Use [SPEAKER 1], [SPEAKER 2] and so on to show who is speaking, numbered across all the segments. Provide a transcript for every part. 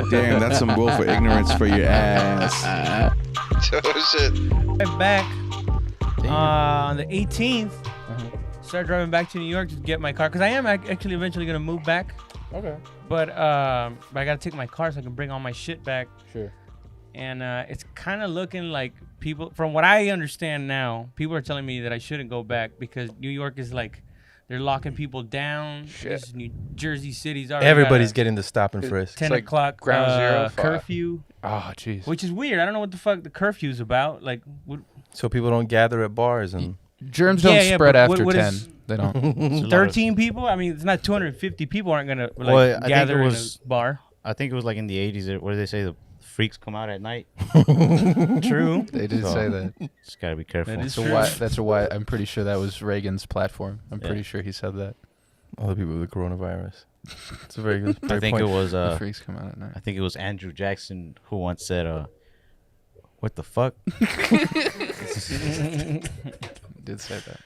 [SPEAKER 1] Damn, that's some willful ignorance for your ass.
[SPEAKER 2] Oh shit.
[SPEAKER 3] I'm back on the 18th. Start driving back to New York to get my car because I am actually eventually gonna move back.
[SPEAKER 4] Okay.
[SPEAKER 3] But I gotta take my car so I can bring all my shit back.
[SPEAKER 4] Sure.
[SPEAKER 3] And it's kind of looking like people, from what I understand now, people are telling me that I shouldn't go back because New York is like, they're locking people down.
[SPEAKER 4] Shit.
[SPEAKER 3] New Jersey City's already
[SPEAKER 5] Everybody's
[SPEAKER 3] got a
[SPEAKER 5] getting the stop and frisk.
[SPEAKER 3] 10
[SPEAKER 4] like
[SPEAKER 3] o'clock
[SPEAKER 4] ground zero
[SPEAKER 3] curfew.
[SPEAKER 4] Oh, jeez.
[SPEAKER 3] Which is weird. I don't know what the fuck the curfew's about. Like,
[SPEAKER 5] So people don't gather at bars and
[SPEAKER 4] Germs don't spread
[SPEAKER 3] but
[SPEAKER 4] after
[SPEAKER 3] what
[SPEAKER 4] 10.
[SPEAKER 3] is-
[SPEAKER 4] They don't.
[SPEAKER 3] 13 people? I mean, it's not 250 people aren't going to like,
[SPEAKER 6] Well, I think
[SPEAKER 3] gather
[SPEAKER 6] it
[SPEAKER 3] in
[SPEAKER 6] was-
[SPEAKER 3] a bar.
[SPEAKER 6] I think it was like in the 80s where they say the freaks come out at night.
[SPEAKER 3] True.
[SPEAKER 4] They did
[SPEAKER 6] So-
[SPEAKER 4] say that.
[SPEAKER 6] Just gotta be careful.
[SPEAKER 3] That is
[SPEAKER 4] So
[SPEAKER 3] true.
[SPEAKER 4] why? That's why. I'm pretty sure that was Reagan's platform. I'm
[SPEAKER 6] Yeah.
[SPEAKER 4] pretty sure he said that.
[SPEAKER 5] all the people with the coronavirus. It's a very good
[SPEAKER 6] I think
[SPEAKER 5] point.
[SPEAKER 6] it was
[SPEAKER 4] The freaks come out at night.
[SPEAKER 6] I think it was Andrew Jackson who once said, "What the fuck?"
[SPEAKER 4] Did say that.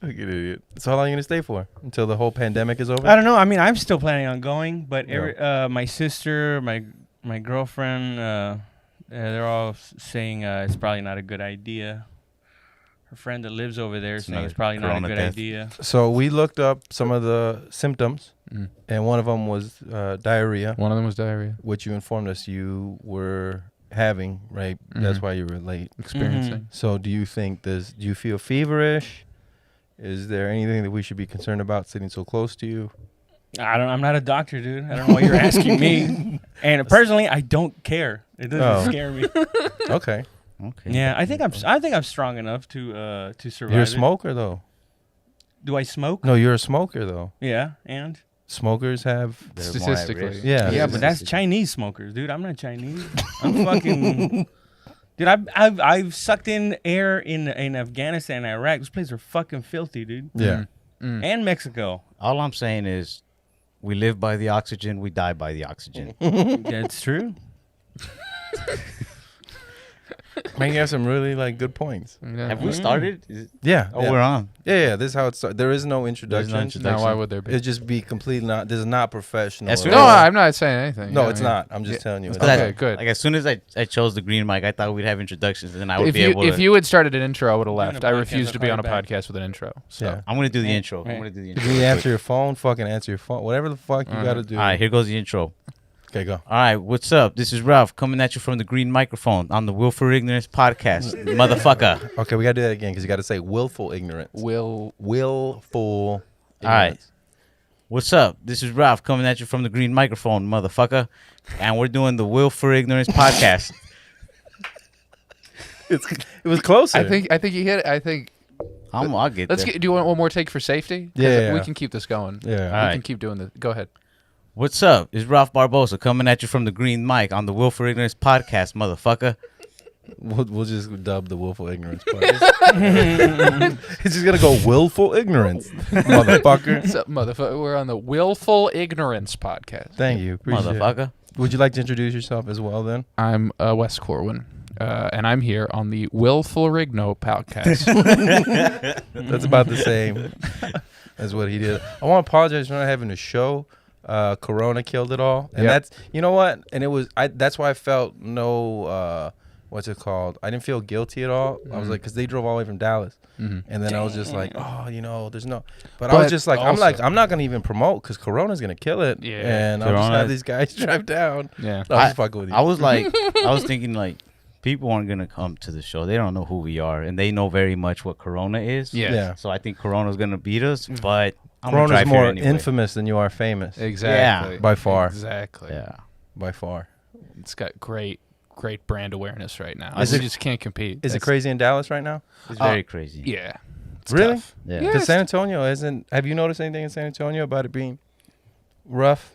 [SPEAKER 5] Like an idiot. So how long are you gonna stay for? Until the whole pandemic is over?
[SPEAKER 3] I don't know. I mean, I'm still planning on going, but
[SPEAKER 5] Yeah.
[SPEAKER 3] my sister, my girlfriend, they're all saying it's probably not a good idea. Her friend that lives over there
[SPEAKER 6] It's
[SPEAKER 3] saying
[SPEAKER 6] not
[SPEAKER 3] it's probably not a
[SPEAKER 6] corona
[SPEAKER 3] good
[SPEAKER 6] death.
[SPEAKER 3] idea.
[SPEAKER 5] So we looked up some of the symptoms,
[SPEAKER 4] Mm.
[SPEAKER 5] and one of them was diarrhea,
[SPEAKER 4] One of them was diarrhea.
[SPEAKER 5] which you informed us you were having, right? That's
[SPEAKER 4] Mhm.
[SPEAKER 5] why you were late.
[SPEAKER 4] Experiencing.
[SPEAKER 5] So do you think do you feel feverish? Is there anything that we should be concerned about sitting so close to you?
[SPEAKER 3] I'm not a doctor, dude. I don't know why you're asking me. And personally, I don't care. It doesn't scare me.
[SPEAKER 5] Okay.
[SPEAKER 6] Okay.
[SPEAKER 3] Yeah, I think I'm strong enough to survive.
[SPEAKER 5] You're a
[SPEAKER 3] it.
[SPEAKER 5] smoker though.
[SPEAKER 3] Do I smoke?
[SPEAKER 5] No, you're a smoker though.
[SPEAKER 3] Yeah, and
[SPEAKER 5] Smokers have
[SPEAKER 6] They're more at
[SPEAKER 4] Statistically.
[SPEAKER 6] risk.
[SPEAKER 5] Yeah.
[SPEAKER 3] yeah, but that's Chinese smokers, dude. I'm not Chinese. I'm fucking. Dude, I've sucked in air in Afghanistan and Iraq. Those places are fucking filthy, dude.
[SPEAKER 5] yeah.
[SPEAKER 4] Mm.
[SPEAKER 3] And Mexico.
[SPEAKER 6] All I'm saying is, we live by the oxygen, we die by the oxygen.
[SPEAKER 3] That's true.
[SPEAKER 5] Man, you have some really like good points.
[SPEAKER 4] Yeah.
[SPEAKER 6] Have we started? Is it-
[SPEAKER 5] Yeah.
[SPEAKER 6] oh,
[SPEAKER 5] yeah.
[SPEAKER 6] we're on.
[SPEAKER 5] Yeah. This is how it starts. There is no introduction.
[SPEAKER 4] Now, why would there be?
[SPEAKER 5] It'd just be completely not. This is not professional.
[SPEAKER 6] As
[SPEAKER 5] at
[SPEAKER 6] soon
[SPEAKER 4] No,
[SPEAKER 5] all.
[SPEAKER 4] I'm not saying anything.
[SPEAKER 5] No,
[SPEAKER 4] Yeah,
[SPEAKER 5] it's
[SPEAKER 4] I mean,
[SPEAKER 5] not. I'm just telling you. It's
[SPEAKER 4] Okay,
[SPEAKER 5] not.
[SPEAKER 4] good.
[SPEAKER 6] Like as soon as I chose the green mic, I thought we'd have introductions, and then I would
[SPEAKER 4] If
[SPEAKER 6] be
[SPEAKER 4] you
[SPEAKER 6] able to.
[SPEAKER 4] if you had started an intro, I would have
[SPEAKER 3] Doing a
[SPEAKER 4] left. I
[SPEAKER 3] podcast,
[SPEAKER 4] refuse
[SPEAKER 3] I'll
[SPEAKER 4] to be
[SPEAKER 3] call
[SPEAKER 4] on a
[SPEAKER 3] you back.
[SPEAKER 4] podcast with an intro. So
[SPEAKER 5] Yeah.
[SPEAKER 6] I'm gonna do the
[SPEAKER 3] Right,
[SPEAKER 6] intro.
[SPEAKER 3] right.
[SPEAKER 6] I'm gonna do the
[SPEAKER 5] If
[SPEAKER 6] intro.
[SPEAKER 5] you answer your phone, fucking answer your phone. Whatever the fuck you got to do.
[SPEAKER 6] All right, here goes the intro.
[SPEAKER 5] Okay, go.
[SPEAKER 6] All right, what's up? This is Ralph coming at you from the green microphone on the Willful Ignorance podcast, motherfucker.
[SPEAKER 5] Okay, we got to do that again because you got to say willful ignorance. Willful
[SPEAKER 6] All right.
[SPEAKER 5] ignorance.
[SPEAKER 6] What's up? This is Ralph coming at you from the green microphone, motherfucker, and we're doing the Willful Ignorance podcast.
[SPEAKER 5] It was closer.
[SPEAKER 4] I think you hit it. I think
[SPEAKER 6] I'll get
[SPEAKER 4] let's
[SPEAKER 6] there.
[SPEAKER 4] get. Do you want one more take for safety? 'Cause
[SPEAKER 5] Yeah.
[SPEAKER 4] we can keep this going.
[SPEAKER 5] Yeah.
[SPEAKER 6] All
[SPEAKER 4] We
[SPEAKER 6] right.
[SPEAKER 4] can keep doing this. Go ahead.
[SPEAKER 6] What's up? It's Ralph Barbosa coming at you from the green mic on the Willful Ignorance podcast, motherfucker.
[SPEAKER 5] We'll just dub the willful ignorance part. It's just gonna go willful ignorance, motherfucker.
[SPEAKER 4] So, motherfucker, we're on the Willful Ignorance podcast.
[SPEAKER 5] Thank you, appreciate it.
[SPEAKER 6] Motherfucker.
[SPEAKER 5] Would you like to introduce yourself as well, then?
[SPEAKER 4] I'm Wes Corwin, and I'm here on the Willful Rigno podcast.
[SPEAKER 5] That's about the same as what he did. I want to apologize for not having a show. Corona killed it all, and
[SPEAKER 4] Yep.
[SPEAKER 5] that's what. And it was that's why I felt no. What's it called? I didn't feel guilty at all. I was like, because they drove all the way from Dallas, and then I was just like, oh, there's no. But I was
[SPEAKER 4] But
[SPEAKER 5] just like,
[SPEAKER 4] also-
[SPEAKER 5] I'm not gonna even promote because Corona's gonna kill it.
[SPEAKER 4] Yeah.
[SPEAKER 5] and I'll just
[SPEAKER 6] Corona-
[SPEAKER 5] have these guys drive down.
[SPEAKER 4] Yeah.
[SPEAKER 5] No, I'm just fucking with you.
[SPEAKER 6] I was thinking like, people aren't gonna come to the show. They don't know who we are, and they know very much what Corona is.
[SPEAKER 4] Yeah.
[SPEAKER 5] Yeah.
[SPEAKER 6] So I think Corona's gonna beat us, but I'm gonna
[SPEAKER 5] Corona's
[SPEAKER 6] drive
[SPEAKER 5] more
[SPEAKER 6] here anyway.
[SPEAKER 5] infamous than you are famous.
[SPEAKER 4] Exactly.
[SPEAKER 6] Yeah.
[SPEAKER 5] By far.
[SPEAKER 4] Exactly.
[SPEAKER 6] Yeah.
[SPEAKER 5] By far.
[SPEAKER 4] It's got great brand awareness right now.
[SPEAKER 5] Is
[SPEAKER 4] We
[SPEAKER 5] it-
[SPEAKER 4] just can't compete.
[SPEAKER 5] Is it
[SPEAKER 4] That's-
[SPEAKER 5] crazy in Dallas right now?
[SPEAKER 6] It's very crazy.
[SPEAKER 4] Yeah. It's
[SPEAKER 5] Really?
[SPEAKER 4] tough.
[SPEAKER 6] Yeah.
[SPEAKER 4] Yeah.
[SPEAKER 5] Because
[SPEAKER 4] Yes.
[SPEAKER 5] San Antonio isn't. Have you noticed anything in San Antonio about it being rough?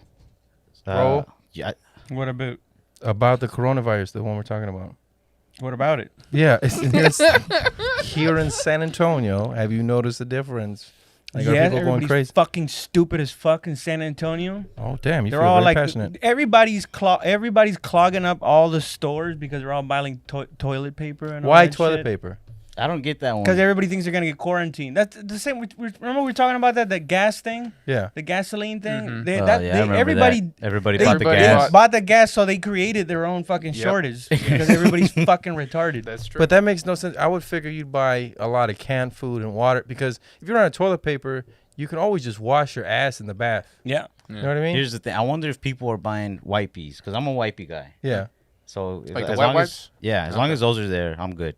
[SPEAKER 5] Bro.
[SPEAKER 6] Yeah.
[SPEAKER 3] What about
[SPEAKER 5] The coronavirus, the one we're talking about.
[SPEAKER 3] what about it?
[SPEAKER 5] Yeah, here in San Antonio. Have you noticed the difference? Like, are
[SPEAKER 3] yeah,
[SPEAKER 5] people going
[SPEAKER 3] everybody's
[SPEAKER 5] crazy?
[SPEAKER 3] fucking stupid as fuck in San Antonio.
[SPEAKER 5] Oh, damn! You
[SPEAKER 3] They're
[SPEAKER 5] feel
[SPEAKER 3] all
[SPEAKER 5] very
[SPEAKER 3] like
[SPEAKER 5] passionate.
[SPEAKER 3] everybody's clogging up all the stores because they're all buying toilet paper and all
[SPEAKER 5] Why
[SPEAKER 3] that
[SPEAKER 5] toilet
[SPEAKER 3] shit.
[SPEAKER 5] paper?
[SPEAKER 6] I don't get that one.
[SPEAKER 3] Because everybody thinks they're gonna get quarantined. That's the same. Remember we were talking about that gas thing,
[SPEAKER 5] Yeah.
[SPEAKER 3] the gasoline thing.
[SPEAKER 4] Mhm.
[SPEAKER 6] I remember
[SPEAKER 3] Everybody
[SPEAKER 6] that. Everybody
[SPEAKER 3] they
[SPEAKER 6] bought the
[SPEAKER 4] Everybody
[SPEAKER 6] gas.
[SPEAKER 3] bought the gas, so they created their own fucking
[SPEAKER 4] Yep.
[SPEAKER 3] shortage because everybody's fucking retarded.
[SPEAKER 4] That's true.
[SPEAKER 5] But that makes no sense. I would figure you'd buy a lot of canned food and water because if you're on a toilet paper, you can always just wash your ass in the bath.
[SPEAKER 3] Yeah.
[SPEAKER 5] You know what I mean?
[SPEAKER 6] Here's the thing. I wonder if people are buying wipes because I'm a wipey guy.
[SPEAKER 5] Yeah.
[SPEAKER 6] So
[SPEAKER 4] Like the
[SPEAKER 6] as
[SPEAKER 4] wet
[SPEAKER 6] long
[SPEAKER 4] wipes?
[SPEAKER 6] as long as those are there, I'm good.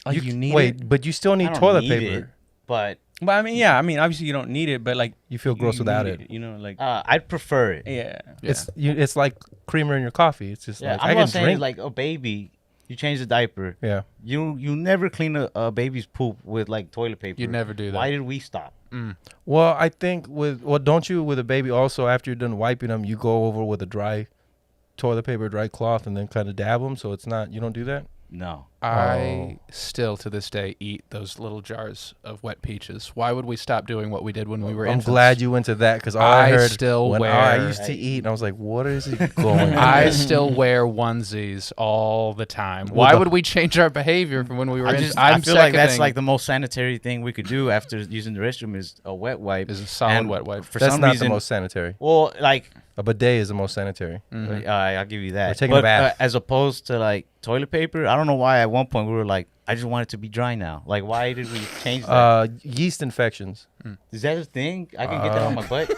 [SPEAKER 3] Oh, you need
[SPEAKER 5] wait,
[SPEAKER 3] it.
[SPEAKER 5] but you still
[SPEAKER 6] I
[SPEAKER 5] need
[SPEAKER 6] don't
[SPEAKER 5] toilet
[SPEAKER 6] need
[SPEAKER 5] paper.
[SPEAKER 6] it, but
[SPEAKER 3] But I mean, obviously you don't need it, but like
[SPEAKER 5] You feel gross
[SPEAKER 3] you
[SPEAKER 5] without
[SPEAKER 3] need
[SPEAKER 5] it.
[SPEAKER 3] You know, like
[SPEAKER 6] I'd prefer it.
[SPEAKER 3] yeah.
[SPEAKER 5] It's like creamer in your coffee. It's just
[SPEAKER 6] Yeah,
[SPEAKER 5] like
[SPEAKER 6] I'm
[SPEAKER 5] I
[SPEAKER 6] not
[SPEAKER 5] can
[SPEAKER 6] saying
[SPEAKER 5] drink.
[SPEAKER 6] like a baby. You change the diaper.
[SPEAKER 5] Yeah.
[SPEAKER 6] You never clean a baby's poop with like toilet paper.
[SPEAKER 4] You'd never do that.
[SPEAKER 6] Why did we stop?
[SPEAKER 5] Well, I think don't you with a baby also after you're done wiping them, you go over with a dry toilet paper, dry cloth, and then kind of dab them so it's not. You don't do that.
[SPEAKER 6] No.
[SPEAKER 4] I still to this day eat those little jars of wet peaches. Why would we stop doing what we did when we were
[SPEAKER 5] I'm
[SPEAKER 4] infants?
[SPEAKER 5] glad you went to that because I
[SPEAKER 4] I
[SPEAKER 5] heard
[SPEAKER 4] still
[SPEAKER 5] when
[SPEAKER 4] wear-
[SPEAKER 5] I used to eat, and I was like, "What is he going?"
[SPEAKER 4] I
[SPEAKER 5] on?
[SPEAKER 4] still wear onesies all the time.
[SPEAKER 5] Well,
[SPEAKER 4] Why
[SPEAKER 5] the-
[SPEAKER 4] would we change our behavior from when we were
[SPEAKER 6] I
[SPEAKER 4] infants?
[SPEAKER 6] feel like that's like the most sanitary thing we could do after using the restroom is a wet wipe.
[SPEAKER 4] is a solid
[SPEAKER 6] And
[SPEAKER 4] wet wipe.
[SPEAKER 6] For
[SPEAKER 5] That's
[SPEAKER 6] some
[SPEAKER 5] not
[SPEAKER 6] reason,
[SPEAKER 5] the most sanitary.
[SPEAKER 6] well, like
[SPEAKER 5] A bidet is the most sanitary.
[SPEAKER 6] I'll give you that.
[SPEAKER 5] We're taking a
[SPEAKER 6] but,
[SPEAKER 5] bath.
[SPEAKER 6] as opposed to like toilet paper, I don't know why at one point we were like, I just want it to be dry now. Like, why did we change that?
[SPEAKER 5] Yeast infections.
[SPEAKER 6] Is that a thing? I can get that on my butt.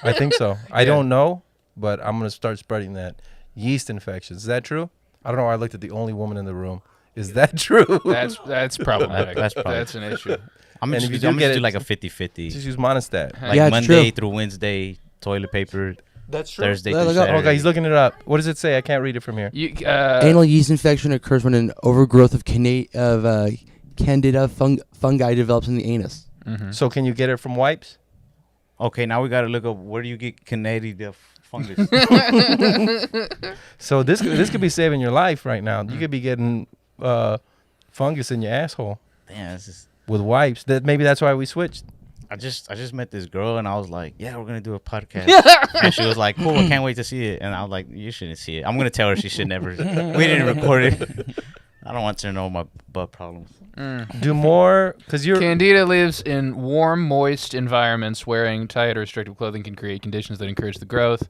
[SPEAKER 5] I think so. I don't know, but I'm gonna start spreading that. Yeast infections. Is that true? I don't know. I looked at the only woman in the room. Is that true?
[SPEAKER 4] That's problematic.
[SPEAKER 6] That's probably-
[SPEAKER 4] That's an issue.
[SPEAKER 6] I'm
[SPEAKER 5] And
[SPEAKER 6] gonna
[SPEAKER 5] if
[SPEAKER 6] just,
[SPEAKER 5] you
[SPEAKER 6] I'm
[SPEAKER 5] do
[SPEAKER 6] gonna
[SPEAKER 5] get
[SPEAKER 6] do
[SPEAKER 5] it-
[SPEAKER 6] like a 50-50.
[SPEAKER 5] Just use Monistat.
[SPEAKER 6] Like
[SPEAKER 2] Yeah, it's
[SPEAKER 6] Monday
[SPEAKER 2] true.
[SPEAKER 6] through Wednesday, toilet paper.
[SPEAKER 5] That's
[SPEAKER 6] Thursday
[SPEAKER 2] Look
[SPEAKER 6] through
[SPEAKER 2] up.
[SPEAKER 6] Saturday.
[SPEAKER 5] Okay, he's looking it up. What does it say? I can't read it from here.
[SPEAKER 4] You,
[SPEAKER 2] Anal yeast infection occurs when an overgrowth of candida fungi develops in the anus.
[SPEAKER 5] So can you get it from wipes?
[SPEAKER 6] Okay, now we gotta look up where do you get Candida fungus?
[SPEAKER 5] So this could be saving your life right now. You could be getting fungus in your asshole
[SPEAKER 6] Damn, this is.
[SPEAKER 5] with wipes. Maybe that's why we switched.
[SPEAKER 6] I just met this girl and I was like, yeah, we're gonna do a podcast. And she was like, cool, I can't wait to see it. And I was like, you shouldn't see it. I'm gonna tell her she should never. We didn't record it. I don't want her to know my butt problems.
[SPEAKER 5] Do more because you're.
[SPEAKER 4] Candida lives in warm, moist environments. Wearing tight or restrictive clothing can create conditions that encourage the growth.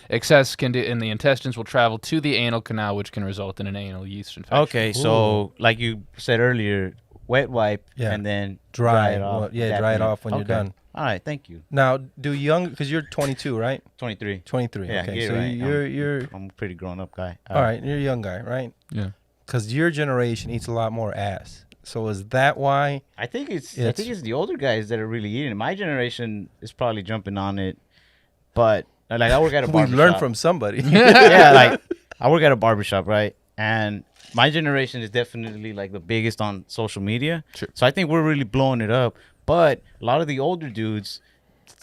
[SPEAKER 4] Excess candida in the intestines will travel to the anal canal, which can result in an anal yeast infection.
[SPEAKER 6] Okay, so like you said earlier, wet wipe
[SPEAKER 5] Yeah.
[SPEAKER 6] and then
[SPEAKER 5] Dry.
[SPEAKER 6] it off.
[SPEAKER 5] Well, yeah,
[SPEAKER 6] Dab
[SPEAKER 5] dry it
[SPEAKER 6] in.
[SPEAKER 5] off when you're
[SPEAKER 6] Okay.
[SPEAKER 5] done.
[SPEAKER 6] All right, thank you.
[SPEAKER 5] Now, do young because you're 22, right?
[SPEAKER 6] 23.
[SPEAKER 5] 23.
[SPEAKER 6] Yeah,
[SPEAKER 5] okay,
[SPEAKER 6] get it
[SPEAKER 5] so
[SPEAKER 6] right.
[SPEAKER 5] you're
[SPEAKER 6] I'm a pretty grown up guy.
[SPEAKER 5] all right. You're a young guy, right?
[SPEAKER 4] Yeah.
[SPEAKER 5] Because your generation eats a lot more ass. So is that why?
[SPEAKER 6] I think it's
[SPEAKER 5] It's-
[SPEAKER 6] the older guys that are really eating it. My generation is probably jumping on it, but like I work at a
[SPEAKER 5] We
[SPEAKER 6] barbershop.
[SPEAKER 5] learned from somebody.
[SPEAKER 6] Yeah, like I work at a barbershop, right? And my generation is definitely like the biggest on social media.
[SPEAKER 4] Sure.
[SPEAKER 6] So I think we're really blowing it up. But a lot of the older dudes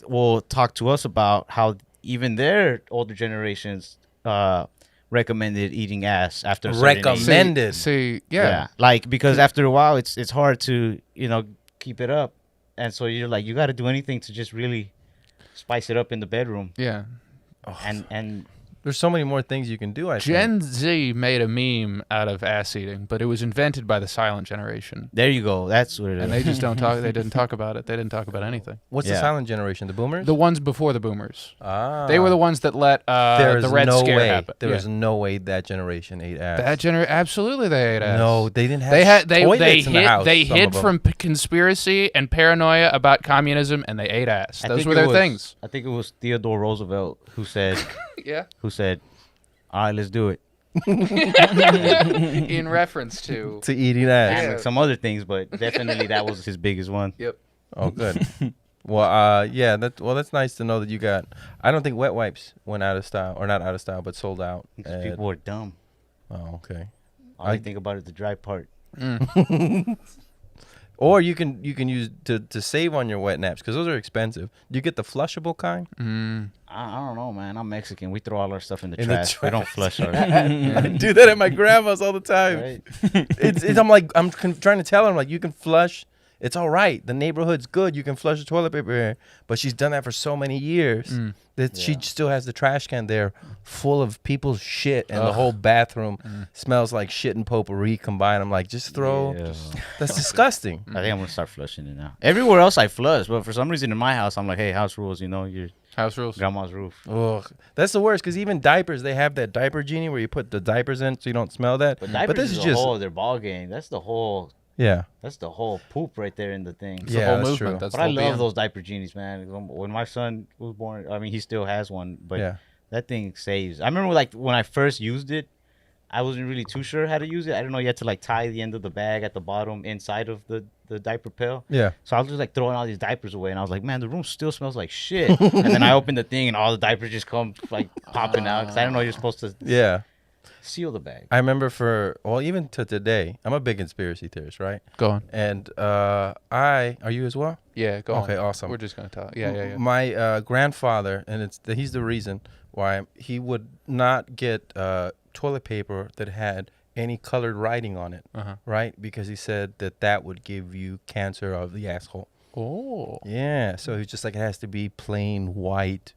[SPEAKER 6] will talk to us about how even their older generations recommended eating ass after a certain age.
[SPEAKER 5] Recommended.
[SPEAKER 4] See,
[SPEAKER 6] Yeah.
[SPEAKER 4] yeah.
[SPEAKER 6] Like because after a while it's hard to, keep it up. And so you're like you got to do anything to just really spice it up in the bedroom.
[SPEAKER 4] Yeah.
[SPEAKER 6] And
[SPEAKER 5] There's so many more things you can do. I think.
[SPEAKER 4] Gen Z made a meme out of ass eating, but it was invented by the silent generation.
[SPEAKER 6] there you go. That's what it is.
[SPEAKER 4] And they just don't talk. They didn't talk about it. They didn't talk about anything.
[SPEAKER 5] What's the
[SPEAKER 6] Yeah.
[SPEAKER 5] silent generation? The boomers.
[SPEAKER 4] The ones before the boomers.
[SPEAKER 5] Ah.
[SPEAKER 4] They were the ones that let
[SPEAKER 5] There
[SPEAKER 4] the
[SPEAKER 5] is
[SPEAKER 4] Red
[SPEAKER 5] no
[SPEAKER 4] Scare
[SPEAKER 5] way.
[SPEAKER 4] happen.
[SPEAKER 5] There
[SPEAKER 4] Yeah.
[SPEAKER 5] is no way that generation ate ass.
[SPEAKER 4] Absolutely they ate ass.
[SPEAKER 5] No, they didn't have.
[SPEAKER 4] They
[SPEAKER 5] toilets in the
[SPEAKER 4] hid
[SPEAKER 5] house,
[SPEAKER 4] they
[SPEAKER 5] some
[SPEAKER 4] hid
[SPEAKER 5] of 'em.
[SPEAKER 4] from conspiracy and paranoia about communism, and they ate ass.
[SPEAKER 6] I
[SPEAKER 4] Those
[SPEAKER 6] think
[SPEAKER 4] were
[SPEAKER 6] it
[SPEAKER 4] their
[SPEAKER 6] was-
[SPEAKER 4] things.
[SPEAKER 6] I think it was Theodore Roosevelt who said,
[SPEAKER 4] Yeah.
[SPEAKER 6] "All right, let's do it."
[SPEAKER 4] In reference to.
[SPEAKER 5] to eating ass.
[SPEAKER 6] And
[SPEAKER 4] Yeah.
[SPEAKER 6] like some other things, but definitely that was his biggest one.
[SPEAKER 4] Yep.
[SPEAKER 5] Oh, good. Well, yeah. That's nice to know that you got. I don't think wet wipes went out of style, or not out of style, but sold out.
[SPEAKER 6] Because
[SPEAKER 5] at-
[SPEAKER 6] people are dumb.
[SPEAKER 5] oh, okay.
[SPEAKER 6] All I think about is the dry part.
[SPEAKER 5] Or you can use to save on your wet naps because those are expensive. Do you get the flushable kind?
[SPEAKER 6] I don't know, man. I'm Mexican. We throw all our stuff in the
[SPEAKER 5] In the
[SPEAKER 6] trash. We don't flush ours.
[SPEAKER 5] I do that at my grandma's all the time.
[SPEAKER 6] Right?
[SPEAKER 5] I'm trying to tell her, I'm like, you can flush it's all right. The neighborhood's good. You can flush the toilet paper here. But she's done that for so many years that she still has the trash can there full of people's shit, and the whole bathroom smells like shit and potpourri combined. I'm like, just throw. That's disgusting.
[SPEAKER 6] I think I'm gonna start flushing it now. Everywhere else I flush, but for some reason in my house, I'm like, hey, house rules. You know, your
[SPEAKER 4] House rules.
[SPEAKER 6] grandma's roof.
[SPEAKER 5] Ugh, that's the worst. Because even diapers, they have that diaper genie where you put the diapers in so you don't smell that.
[SPEAKER 6] But diapers
[SPEAKER 5] this
[SPEAKER 6] is
[SPEAKER 5] is
[SPEAKER 6] a
[SPEAKER 5] just
[SPEAKER 6] whole other ball game. That's the whole poop right there in the thing.
[SPEAKER 4] It's
[SPEAKER 5] Yeah,
[SPEAKER 4] the whole
[SPEAKER 5] that's
[SPEAKER 4] movement.
[SPEAKER 5] true.
[SPEAKER 4] That's
[SPEAKER 6] But
[SPEAKER 4] the
[SPEAKER 6] I
[SPEAKER 4] whole
[SPEAKER 6] love
[SPEAKER 4] BM.
[SPEAKER 6] those diaper genies, man. When my son was born, I mean, he still has one, but that thing saves. I remember like when I first used it, I wasn't really too sure how to use it. I didn't know you had to like tie the end of the bag at the bottom inside of the diaper pail.
[SPEAKER 5] Yeah.
[SPEAKER 6] So I was just like throwing all these diapers away, and I was like, man, the room still smells like shit. And then I opened the thing, and all the diapers just come like popping out because I didn't know you're supposed to seal the bag.
[SPEAKER 5] I remember even to today, I'm a big conspiracy theorist, right?
[SPEAKER 4] Go on.
[SPEAKER 5] And are you as well?
[SPEAKER 4] Yeah, go on.
[SPEAKER 5] Okay, awesome.
[SPEAKER 4] We're just gonna talk. Yeah.
[SPEAKER 5] My grandfather, and he's the reason why he would not get toilet paper that had any colored writing on it, right? Because he said that would give you cancer of the asshole.
[SPEAKER 4] Oh.
[SPEAKER 5] Yeah, so he's just like, it has to be plain white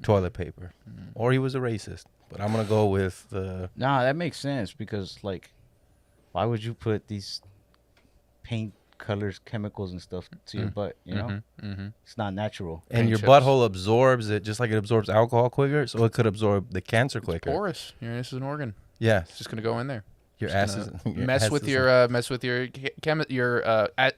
[SPEAKER 5] toilet paper. Or he was a racist. But I'm going to go with the...
[SPEAKER 6] Nah, that makes sense because, like, why would you put these paint colors, chemicals, and stuff to your butt, you know? It's not natural.
[SPEAKER 5] And
[SPEAKER 4] Paint
[SPEAKER 5] your
[SPEAKER 4] chips.
[SPEAKER 5] butthole absorbs it just like it absorbs alcohol quicker, so it could absorb the cancer quicker.
[SPEAKER 4] Porous. Your anus is an organ.
[SPEAKER 5] Yes.
[SPEAKER 4] It's just gonna go in there.
[SPEAKER 5] Your
[SPEAKER 4] Just
[SPEAKER 5] ass is...
[SPEAKER 4] gonna
[SPEAKER 5] your
[SPEAKER 4] mess
[SPEAKER 5] ass
[SPEAKER 4] with
[SPEAKER 5] is-
[SPEAKER 4] your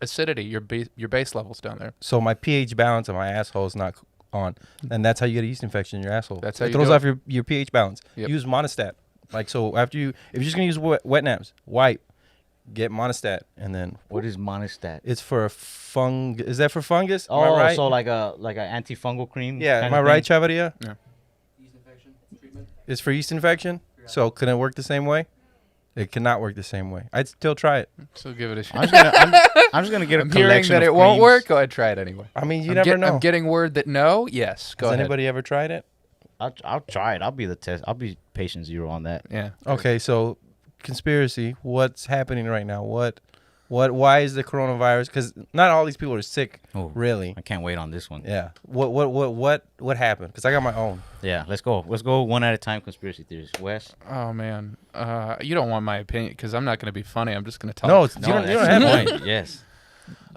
[SPEAKER 4] acidity, your base levels down there.
[SPEAKER 5] So my pH balance on my asshole is not on. And that's how you get a yeast infection in your asshole.
[SPEAKER 4] That's how
[SPEAKER 5] it
[SPEAKER 4] you
[SPEAKER 5] throws
[SPEAKER 4] do
[SPEAKER 5] off your pH balance.
[SPEAKER 4] Yep.
[SPEAKER 5] Use Monistat. Like, so after if you're just going to use wet naps, wipe, get Monistat, and then...
[SPEAKER 6] What is Monistat?
[SPEAKER 5] It's for a fungus. Is that for fungus? Am I
[SPEAKER 6] Oh,
[SPEAKER 5] right?
[SPEAKER 6] so like an antifungal cream?
[SPEAKER 5] Yeah,
[SPEAKER 6] kind
[SPEAKER 5] am I
[SPEAKER 6] of
[SPEAKER 5] right,
[SPEAKER 6] thing?
[SPEAKER 5] Chavaria?
[SPEAKER 4] Yeah.
[SPEAKER 2] Yeast infection treatment.
[SPEAKER 5] It's for yeast infection? So can it work the same way? It cannot work the same way. I'd still try it.
[SPEAKER 4] So give it a
[SPEAKER 6] I'm
[SPEAKER 4] shot.
[SPEAKER 6] just gonna get a
[SPEAKER 4] I'm hearing
[SPEAKER 6] collection
[SPEAKER 4] that
[SPEAKER 6] of
[SPEAKER 4] it won't
[SPEAKER 6] creams.
[SPEAKER 4] work. Go ahead, try it anyway.
[SPEAKER 5] I mean, you never know.
[SPEAKER 4] I'm getting word that no. Yes. Go
[SPEAKER 5] Has
[SPEAKER 4] ahead.
[SPEAKER 5] anybody ever tried it?
[SPEAKER 6] I'll try it. I'll be the test. I'll be patient zero on that.
[SPEAKER 4] Yeah.
[SPEAKER 5] Okay, so conspiracy. What's happening right now? Why is the coronavirus? Because not all these people are sick, really.
[SPEAKER 6] I can't wait on this one.
[SPEAKER 5] Yeah. What happened? Because I got my own.
[SPEAKER 6] Yeah, let's go. Let's go one at a time. Conspiracy theories. Wes.
[SPEAKER 4] Oh man. You don't want my opinion because I'm not going to be funny. I'm just going to talk.
[SPEAKER 5] No, you don't
[SPEAKER 6] that's
[SPEAKER 5] have
[SPEAKER 6] the
[SPEAKER 5] one.
[SPEAKER 6] point. Yes.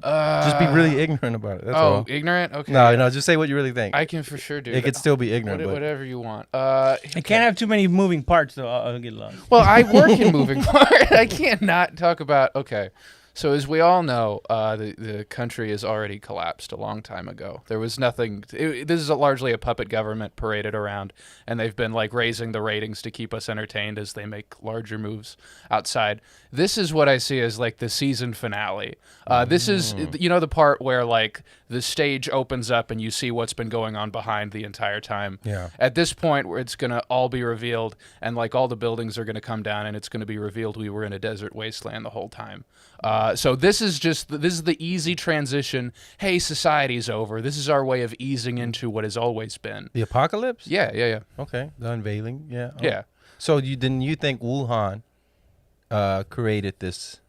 [SPEAKER 5] Just be really ignorant about it. That's all.
[SPEAKER 4] Ignorant. Okay.
[SPEAKER 5] No, just say what you really think.
[SPEAKER 4] I can for sure do.
[SPEAKER 5] It could still be ignorant, but
[SPEAKER 4] Whatever you want.
[SPEAKER 3] It can't have too many moving parts, though. I'll get lost.
[SPEAKER 4] Well, I work in moving part. I can't not talk about. Okay, so as we all know, the country has already collapsed a long time ago. There was nothing. This is largely a puppet government paraded around, and they've been like raising the ratings to keep us entertained as they make larger moves outside. This is what I see as like the season finale. This is the part where like the stage opens up and you see what's been going on behind the entire time.
[SPEAKER 5] Yeah.
[SPEAKER 4] At this point where it's going to all be revealed and like all the buildings are going to come down and it's going to be revealed we were in a desert wasteland the whole time. So this is the easy transition. Hey, society's over. This is our way of easing into what has always been.
[SPEAKER 5] the apocalypse?
[SPEAKER 4] Yeah.
[SPEAKER 5] Okay. The unveiling. Yeah. Oh.
[SPEAKER 4] Yeah.
[SPEAKER 5] So you think Wuhan created this?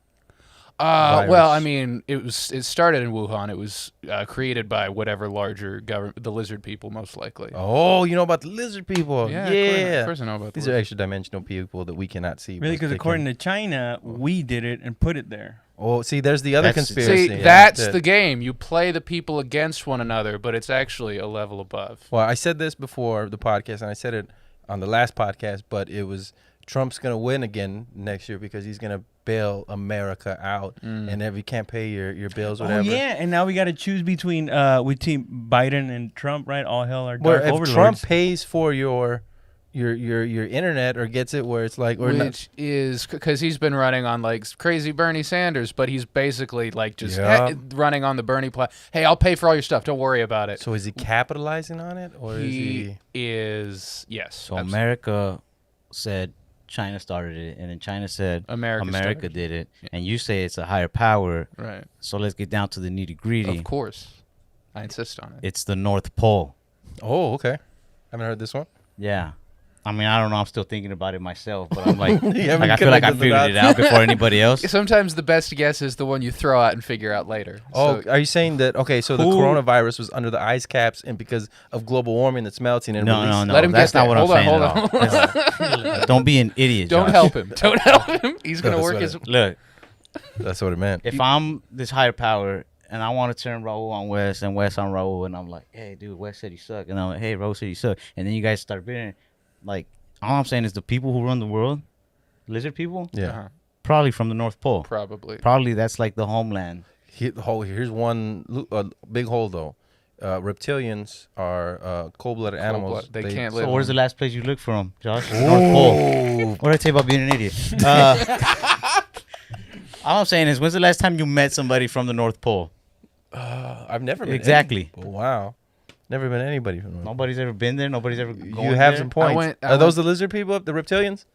[SPEAKER 4] Well,
[SPEAKER 5] virus?
[SPEAKER 4] I mean, it started in Wuhan. It was created by whatever larger government, the lizard people, most likely.
[SPEAKER 5] Oh, you know about the lizard people?
[SPEAKER 4] Yeah,
[SPEAKER 5] Yeah.
[SPEAKER 4] of course I know about
[SPEAKER 5] These
[SPEAKER 4] the
[SPEAKER 5] are extra dimensional people that we cannot see.
[SPEAKER 3] Really, because according to China, we did it and put it there.
[SPEAKER 5] Oh, see, there's the other
[SPEAKER 6] That's-
[SPEAKER 5] conspiracy.
[SPEAKER 4] See,
[SPEAKER 5] yeah,
[SPEAKER 4] that's
[SPEAKER 5] that-
[SPEAKER 4] the game. You play the people against one another, but it's actually a level above.
[SPEAKER 5] Well, I said this before the podcast, and I said it on the last podcast, but it was Trump's going to win again next year because he's going to bail America out, and if you can't pay your bills, whatever.
[SPEAKER 3] Oh yeah, and now we got to choose between Team Biden and Trump, right? All hell are
[SPEAKER 5] Where
[SPEAKER 3] dark
[SPEAKER 5] if
[SPEAKER 3] overlords.
[SPEAKER 5] Trump pays for your internet or gets it where it's like, or not,
[SPEAKER 4] Which is because he's been running on like crazy Bernie Sanders, but he's basically like just
[SPEAKER 5] Yeah.
[SPEAKER 4] running on the Bernie Hey, I'll pay for all your stuff. Don't worry about it.
[SPEAKER 5] so is he capitalizing on it, or is he?
[SPEAKER 4] is yes.
[SPEAKER 6] So
[SPEAKER 4] abs-
[SPEAKER 6] America said China started it, and then China said
[SPEAKER 4] America started.
[SPEAKER 6] did it, and you say it's a higher power.
[SPEAKER 4] Right.
[SPEAKER 6] So let's get down to the nitty gritty.
[SPEAKER 4] Of course, I insist on it.
[SPEAKER 6] It's the North Pole.
[SPEAKER 5] Oh, okay. Haven't heard this one.
[SPEAKER 6] Yeah. I mean, I don't know. I'm still thinking about it myself, but I'm like,
[SPEAKER 5] haven't
[SPEAKER 6] like I feel like I
[SPEAKER 5] connected the
[SPEAKER 6] figured it out before anybody else.
[SPEAKER 4] Sometimes the best guess is the one you throw out and figure out later.
[SPEAKER 5] Oh,
[SPEAKER 4] So-
[SPEAKER 5] are you saying that? Okay, so the
[SPEAKER 3] Who-
[SPEAKER 5] coronavirus was under the ice caps, and because of global warming, that's melting and
[SPEAKER 6] No,
[SPEAKER 5] releasing.
[SPEAKER 6] no, no.
[SPEAKER 4] Let him
[SPEAKER 6] that's
[SPEAKER 4] get
[SPEAKER 6] not what
[SPEAKER 4] there.
[SPEAKER 6] I'm
[SPEAKER 4] Hold
[SPEAKER 6] saying
[SPEAKER 4] on,
[SPEAKER 6] at
[SPEAKER 4] hold
[SPEAKER 6] all. It's- Don't be an idiot.
[SPEAKER 4] Don't
[SPEAKER 6] Josh.
[SPEAKER 4] help him. Don't help him. He's gonna
[SPEAKER 5] That's
[SPEAKER 4] work
[SPEAKER 5] what
[SPEAKER 4] his.
[SPEAKER 6] Look,
[SPEAKER 5] That's what it meant.
[SPEAKER 6] if I'm this higher power and I want to turn Raul on Wes and Wes on Raul, and I'm like, hey, dude, Wes said you suck, and I'm like, hey, Raul said you suck, and then you guys start bidding, like, all I'm saying is the people who run the world, lizard people,
[SPEAKER 5] Yeah.
[SPEAKER 4] Uh-huh.
[SPEAKER 6] probably from the North Pole.
[SPEAKER 4] Probably.
[SPEAKER 6] Probably that's like the homeland.
[SPEAKER 5] Here's one big hole though. Reptilians are cold-blooded animals.
[SPEAKER 4] They can't live.
[SPEAKER 6] So where's the
[SPEAKER 4] on-
[SPEAKER 6] last place you looked for them, Josh? North Pole. What did I tell you about being an idiot? All I'm saying is, when's the last time you met somebody from the North Pole?
[SPEAKER 5] I've never met
[SPEAKER 6] Exactly.
[SPEAKER 5] any- wow. Never been anybody from.
[SPEAKER 6] Nobody's ever been there. Nobody's ever gone
[SPEAKER 5] You have
[SPEAKER 6] there.
[SPEAKER 5] some points.
[SPEAKER 4] I
[SPEAKER 5] Are those
[SPEAKER 4] went-
[SPEAKER 5] the lizard people, the reptilians?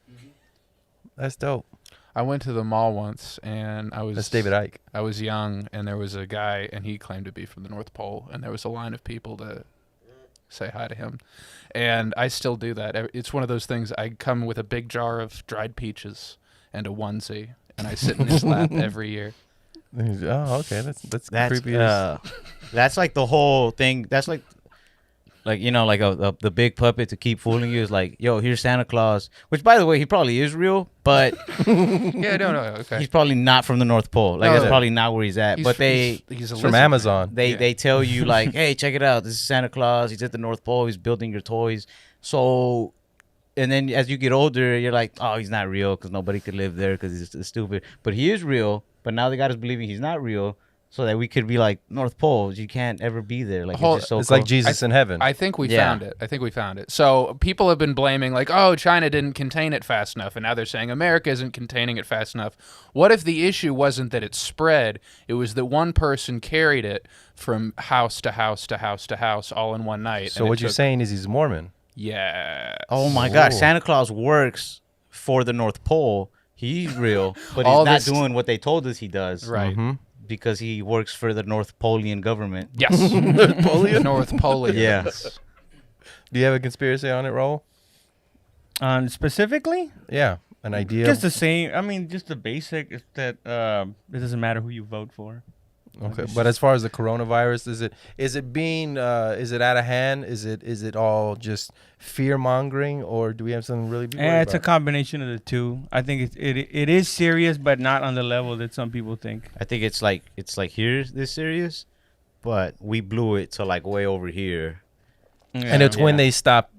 [SPEAKER 5] That's dope.
[SPEAKER 4] I went to the mall once, and I was.
[SPEAKER 5] That's David Icke.
[SPEAKER 4] I was young, and there was a guy, and he claimed to be from the North Pole, and there was a line of people to say hi to him, and I still do that. It's one of those things. I come with a big jar of dried peaches and a onesie, and I sit in his lap every year.
[SPEAKER 5] Oh, okay. That's
[SPEAKER 6] That's
[SPEAKER 5] creepy. As,
[SPEAKER 6] that's like the whole thing. That's like you know, like the big puppet to keep fooling you is like, yo, here's Santa Claus. Which, by the way, he probably is real, but
[SPEAKER 4] Yeah, no, okay.
[SPEAKER 6] he's probably not from the North Pole. Like
[SPEAKER 4] No,
[SPEAKER 6] that's
[SPEAKER 4] yeah.
[SPEAKER 6] probably not where he's at.
[SPEAKER 4] He's-
[SPEAKER 6] But
[SPEAKER 4] he's a
[SPEAKER 5] it's from
[SPEAKER 4] lizard.
[SPEAKER 5] Amazon.
[SPEAKER 6] they tell you like, hey, check it out. This is Santa Claus. He's at the North Pole. He's building your toys. So, and then as you get older, you're like, oh, he's not real because nobody could live there because he's stupid. But he is real. But now they got us believing he's not real, so that we could be like North Pole. You can't ever be there. Like
[SPEAKER 4] Hold-
[SPEAKER 6] it's just so
[SPEAKER 5] It's
[SPEAKER 6] cool.
[SPEAKER 5] like Jesus in heaven.
[SPEAKER 4] I think we
[SPEAKER 6] Yeah.
[SPEAKER 4] found it. So people have been blaming, like, oh, China didn't contain it fast enough, and now they're saying America isn't containing it fast enough. What if the issue wasn't that it spread? It was that one person carried it from house to house to house to house all in one night.
[SPEAKER 5] so
[SPEAKER 4] and
[SPEAKER 5] what
[SPEAKER 4] it
[SPEAKER 5] you're
[SPEAKER 4] took-
[SPEAKER 5] saying is he's Mormon.
[SPEAKER 4] Yeah.
[SPEAKER 6] Oh my God,
[SPEAKER 5] Ooh.
[SPEAKER 6] Santa Claus works for the North Pole. He's real, but
[SPEAKER 4] All
[SPEAKER 6] he's not
[SPEAKER 4] this-
[SPEAKER 6] doing what they told us he does.
[SPEAKER 4] Right.
[SPEAKER 5] Mm-hmm.
[SPEAKER 6] Because he works for the North Polian government.
[SPEAKER 4] Yes. North Pole.
[SPEAKER 6] Yeah.
[SPEAKER 5] Do you have a conspiracy on it, Raul?
[SPEAKER 3] Specifically,
[SPEAKER 5] Yeah, an idea.
[SPEAKER 3] just the same. I mean, just the basic is that it doesn't matter who you vote for.
[SPEAKER 5] Okay, but as far as the coronavirus, is it out of hand? Is it all just fear mongering, or do we have something really?
[SPEAKER 3] It's a combination of the two. I think it is serious, but not on the level that some people think.
[SPEAKER 6] I think it's like here's this serious, but we blew it to like way over here.
[SPEAKER 5] And it's when
[SPEAKER 3] Yeah.
[SPEAKER 5] they stop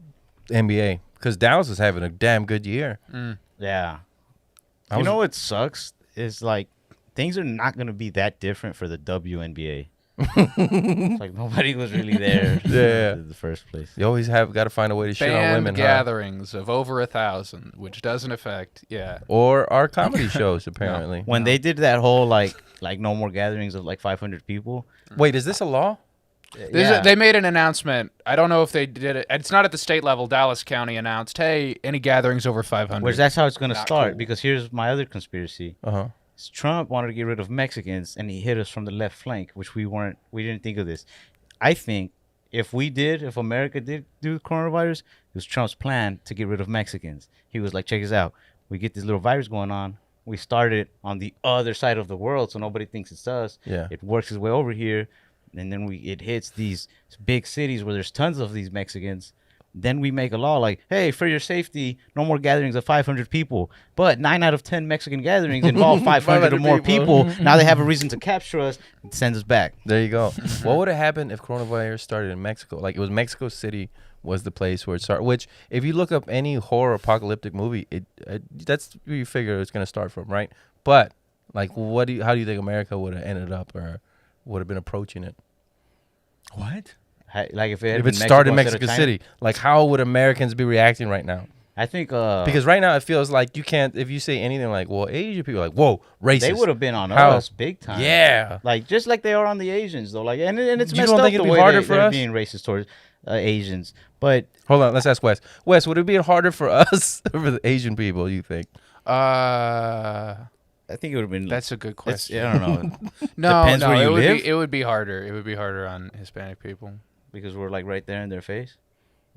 [SPEAKER 5] NBA because Dallas is having a damn good year.
[SPEAKER 6] Yeah.
[SPEAKER 5] I
[SPEAKER 6] You
[SPEAKER 5] was-
[SPEAKER 6] know what sucks is like things are not gonna be that different for the WNBA. It's like nobody was really there.
[SPEAKER 5] Yeah.
[SPEAKER 6] In the first place.
[SPEAKER 5] You always got to find a way to shit on
[SPEAKER 4] Band
[SPEAKER 5] women, huh?
[SPEAKER 4] gatherings of over 1,000, which doesn't affect. Yeah.
[SPEAKER 5] Or our comedy shows, apparently.
[SPEAKER 6] When they did that whole like no more gatherings of like 500 people.
[SPEAKER 5] Wait, is this a law?
[SPEAKER 4] They made an announcement. I don't know if they did it. It's not at the state level. Dallas County announced, hey, any gatherings over 500.
[SPEAKER 6] Which that's how it's gonna
[SPEAKER 4] Not
[SPEAKER 6] start.
[SPEAKER 4] cool.
[SPEAKER 6] Because here's my other conspiracy.
[SPEAKER 5] Uh-huh.
[SPEAKER 6] Trump wanted to get rid of Mexicans, and he hit us from the left flank, which we didn't think of this. I think if America did do the coronavirus, it was Trump's plan to get rid of Mexicans. He was like, check us out. We get this little virus going on. We started on the other side of the world, so nobody thinks it's us.
[SPEAKER 5] Yeah.
[SPEAKER 6] It works its way over here, and then it hits these big cities where there's tons of these Mexicans. Then we make a law like, hey, for your safety, no more gatherings of 500 people. But 9 out of 10 Mexican gatherings involve 500 or more people. Now they have a reason to capture us and send us back.
[SPEAKER 5] There you go. What would have happened if coronavirus started in Mexico? Like, it was Mexico City was the place where it started. Which, if you look up any horror apocalyptic movie, that's where you figure it's going to start from, right? But, like, how do you think America would have ended up or would have been approaching it?
[SPEAKER 3] What?
[SPEAKER 6] Like if it,
[SPEAKER 5] If it started in Mexico City, like, how would Americans be reacting right now?
[SPEAKER 6] I think
[SPEAKER 5] Because right now it feels like you can't, if you say anything like, well, Asian people are like, whoa, racist.
[SPEAKER 6] they would have been on
[SPEAKER 5] How?
[SPEAKER 6] us big time.
[SPEAKER 5] Yeah.
[SPEAKER 6] Like just like they are on the Asians though. Like and it's
[SPEAKER 5] You
[SPEAKER 6] messed
[SPEAKER 5] don't
[SPEAKER 6] up
[SPEAKER 5] think it'd
[SPEAKER 6] the
[SPEAKER 5] be
[SPEAKER 6] way
[SPEAKER 5] harder for
[SPEAKER 6] they're
[SPEAKER 5] us?
[SPEAKER 6] being racist towards Asians. But
[SPEAKER 5] Hold on, let's ask Wes. Wes, would it be harder for us or for the Asian people, you think?
[SPEAKER 6] I think it would have been.
[SPEAKER 4] That's a good question.
[SPEAKER 6] I don't know.
[SPEAKER 4] No,
[SPEAKER 6] Depends
[SPEAKER 4] no,
[SPEAKER 6] where you
[SPEAKER 4] it would
[SPEAKER 6] live?
[SPEAKER 4] be it would be harder. It would be harder on Hispanic people.
[SPEAKER 6] Because we're like right there in their face,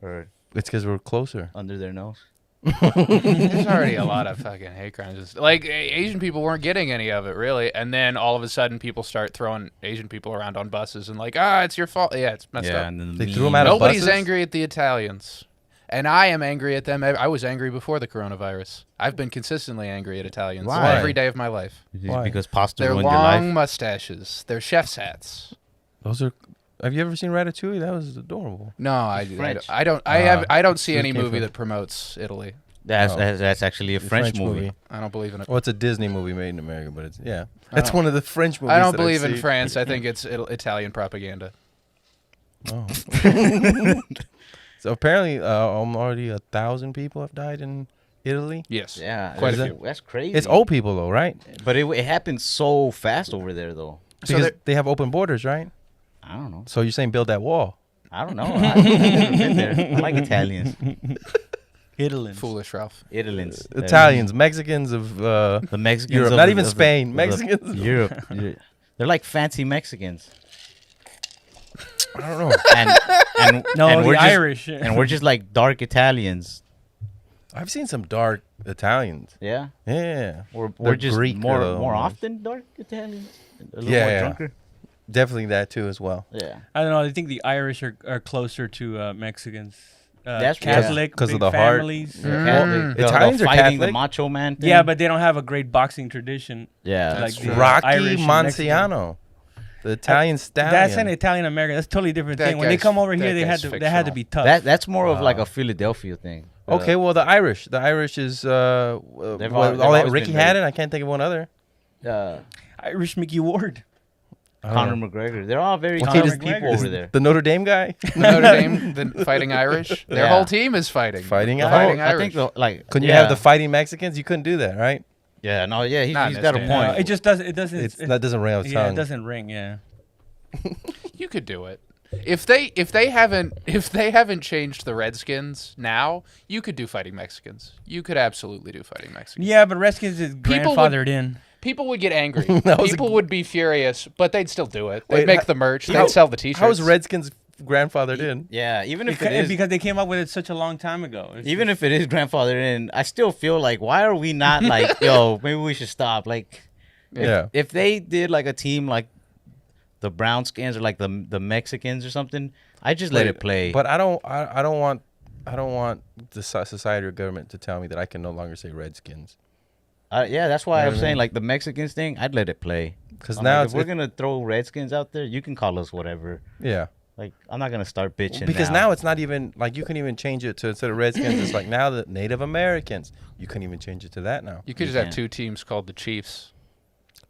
[SPEAKER 6] or
[SPEAKER 5] It's because we're closer.
[SPEAKER 6] under their nose.
[SPEAKER 4] There's already a lot of fucking hate crimes. Like Asian people weren't getting any of it really, and then all of a sudden people start throwing Asian people around on buses and like, it's your fault. Yeah, it's messed up.
[SPEAKER 6] And then
[SPEAKER 5] They threw 'em out of
[SPEAKER 4] Nobody's
[SPEAKER 5] buses?
[SPEAKER 4] angry at the Italians, and I am angry at them. I was angry before the coronavirus. I've been consistently angry at Italians
[SPEAKER 5] Why?
[SPEAKER 4] every day of my life.
[SPEAKER 5] Why?
[SPEAKER 6] Because pasta
[SPEAKER 4] Their
[SPEAKER 6] ruined your life.
[SPEAKER 4] long mustaches, their chef's hats.
[SPEAKER 5] Those are. Have you ever seen Ratatouille? That was adorable.
[SPEAKER 4] No, I
[SPEAKER 6] French.
[SPEAKER 4] don't see
[SPEAKER 5] it
[SPEAKER 4] any
[SPEAKER 5] came
[SPEAKER 4] movie
[SPEAKER 5] from-
[SPEAKER 4] that promotes Italy.
[SPEAKER 6] That's actually a French movie.
[SPEAKER 4] I don't believe in it.
[SPEAKER 5] Well, it's a Disney movie made in America, but it's That's one of the French movies.
[SPEAKER 4] I don't
[SPEAKER 5] that
[SPEAKER 4] believe
[SPEAKER 5] I've
[SPEAKER 4] in
[SPEAKER 5] seen.
[SPEAKER 4] France. I think it's Italian propaganda.
[SPEAKER 5] Oh. So apparently, already 1,000 people have died in Italy.
[SPEAKER 4] Yes.
[SPEAKER 6] Yeah,
[SPEAKER 4] Quite a
[SPEAKER 6] that's-
[SPEAKER 4] few.
[SPEAKER 6] That's crazy.
[SPEAKER 5] It's old people though, right?
[SPEAKER 6] But it happened so fast over there, though.
[SPEAKER 4] So
[SPEAKER 5] Because they have open borders, right?
[SPEAKER 6] I don't know.
[SPEAKER 5] So you're saying build that wall?
[SPEAKER 6] I don't know. I've never been there. I like Italians.
[SPEAKER 3] Italy.
[SPEAKER 4] Foolish, Ralph.
[SPEAKER 6] Italians.
[SPEAKER 5] Italians, Mexicans of
[SPEAKER 6] The Mexicans.
[SPEAKER 5] Europe,
[SPEAKER 6] of
[SPEAKER 5] not
[SPEAKER 6] the-
[SPEAKER 5] even
[SPEAKER 6] of the-
[SPEAKER 5] Spain,
[SPEAKER 6] of the-
[SPEAKER 5] Mexicans.
[SPEAKER 6] Europe. They're like fancy Mexicans.
[SPEAKER 5] I don't know.
[SPEAKER 6] And
[SPEAKER 3] No,
[SPEAKER 6] and
[SPEAKER 3] the
[SPEAKER 6] we're just,
[SPEAKER 3] Irish.
[SPEAKER 6] and we're just like dark Italians.
[SPEAKER 5] I've seen some dark Italians.
[SPEAKER 6] Yeah.
[SPEAKER 5] Yeah,
[SPEAKER 6] We're
[SPEAKER 5] They're
[SPEAKER 6] just
[SPEAKER 5] Greek,
[SPEAKER 6] more
[SPEAKER 5] though.
[SPEAKER 6] often dark Italians. A little
[SPEAKER 5] Yeah,
[SPEAKER 6] more
[SPEAKER 5] yeah.
[SPEAKER 6] drunker.
[SPEAKER 5] definitely that too as well.
[SPEAKER 6] Yeah.
[SPEAKER 3] I don't know. I think the Irish are closer to Mexicans.
[SPEAKER 6] That's
[SPEAKER 3] Catholic,
[SPEAKER 5] 'Cause of
[SPEAKER 3] big
[SPEAKER 5] the heart.
[SPEAKER 3] families.
[SPEAKER 5] Italians are
[SPEAKER 6] fighting the
[SPEAKER 5] Catholic?
[SPEAKER 6] macho man thing.
[SPEAKER 3] Yeah, but they don't have a great boxing tradition.
[SPEAKER 6] yeah,
[SPEAKER 3] like the
[SPEAKER 5] Rocky
[SPEAKER 3] Irish and
[SPEAKER 5] Marciano, the Italian stallion.
[SPEAKER 3] That's an Italian American. That's a totally different
[SPEAKER 4] That
[SPEAKER 3] thing. When they
[SPEAKER 4] guy's-
[SPEAKER 3] come over here,
[SPEAKER 4] that
[SPEAKER 3] they had
[SPEAKER 4] guy's
[SPEAKER 3] to be
[SPEAKER 4] fictional.
[SPEAKER 3] tough.
[SPEAKER 6] that's more of like a Philadelphia thing.
[SPEAKER 5] Okay, well the Irish is
[SPEAKER 6] They've
[SPEAKER 5] all
[SPEAKER 6] always
[SPEAKER 5] Ricky
[SPEAKER 6] been
[SPEAKER 5] Haddon. I can't think of one other.
[SPEAKER 3] Irish Mickey Ward.
[SPEAKER 6] Conor McGregor. They're all very
[SPEAKER 3] Conor
[SPEAKER 6] tough
[SPEAKER 3] McGregor.
[SPEAKER 6] people over there.
[SPEAKER 5] The Notre Dame guy.
[SPEAKER 4] Notre Dame, the Fighting Irish. Their
[SPEAKER 6] Yeah.
[SPEAKER 4] whole team is fighting.
[SPEAKER 5] Fighting
[SPEAKER 4] The
[SPEAKER 5] Irish.
[SPEAKER 4] Fighting
[SPEAKER 6] I
[SPEAKER 4] Irish.
[SPEAKER 6] think like
[SPEAKER 5] Couldn't you have the fighting Mexicans? You couldn't do that, right?
[SPEAKER 6] Yeah, no, yeah,
[SPEAKER 4] Not
[SPEAKER 6] he's
[SPEAKER 4] in
[SPEAKER 6] got a
[SPEAKER 4] this
[SPEAKER 6] point.
[SPEAKER 4] day.
[SPEAKER 3] It just doesn't. It doesn't.
[SPEAKER 5] That doesn't ring off the
[SPEAKER 3] yeah,
[SPEAKER 5] tongue.
[SPEAKER 3] it doesn't ring. Yeah.
[SPEAKER 4] You could do it. If they haven't changed the Redskins now, you could do Fighting Mexicans. You could absolutely do Fighting Mexicans.
[SPEAKER 3] Yeah, but Redskins is
[SPEAKER 4] People
[SPEAKER 3] grandfathered in.
[SPEAKER 4] People would get angry.
[SPEAKER 5] That was a-
[SPEAKER 4] People would be furious, but they'd still do it. They'd
[SPEAKER 5] Wait,
[SPEAKER 4] make
[SPEAKER 5] how-
[SPEAKER 4] the merch.
[SPEAKER 5] how-
[SPEAKER 4] They'd sell the T-shirts.
[SPEAKER 5] How is Redskins grandfathered in?
[SPEAKER 6] Yeah, even if it is
[SPEAKER 3] Because they came up with it such a long time ago. It's
[SPEAKER 6] even
[SPEAKER 3] just-
[SPEAKER 6] if it is grandfathered in, I still feel like why are we not like, yo, maybe we should stop. Like
[SPEAKER 5] Yeah.
[SPEAKER 6] if they did like a team like the Brownskins or like the Mexicans or something, I just let it play.
[SPEAKER 5] But I don't want the society or government to tell me that I can no longer say Redskins.
[SPEAKER 6] Yeah, that's why
[SPEAKER 5] You know
[SPEAKER 6] I'm
[SPEAKER 5] what I
[SPEAKER 6] saying
[SPEAKER 5] mean?
[SPEAKER 6] like the Mexicans thing, I'd let it play.
[SPEAKER 5] Because
[SPEAKER 6] I'm
[SPEAKER 5] now
[SPEAKER 6] like,
[SPEAKER 5] it's
[SPEAKER 6] if we're gonna throw Redskins out there, you can call us whatever.
[SPEAKER 5] yeah.
[SPEAKER 6] Like I'm not gonna start bitching.
[SPEAKER 5] Because now it's not even like you can even change it to instead of Redskins, it's like now the Native Americans. You couldn't even change it to that now.
[SPEAKER 4] You could
[SPEAKER 6] You
[SPEAKER 4] just have
[SPEAKER 6] can't.
[SPEAKER 4] two teams called the Chiefs.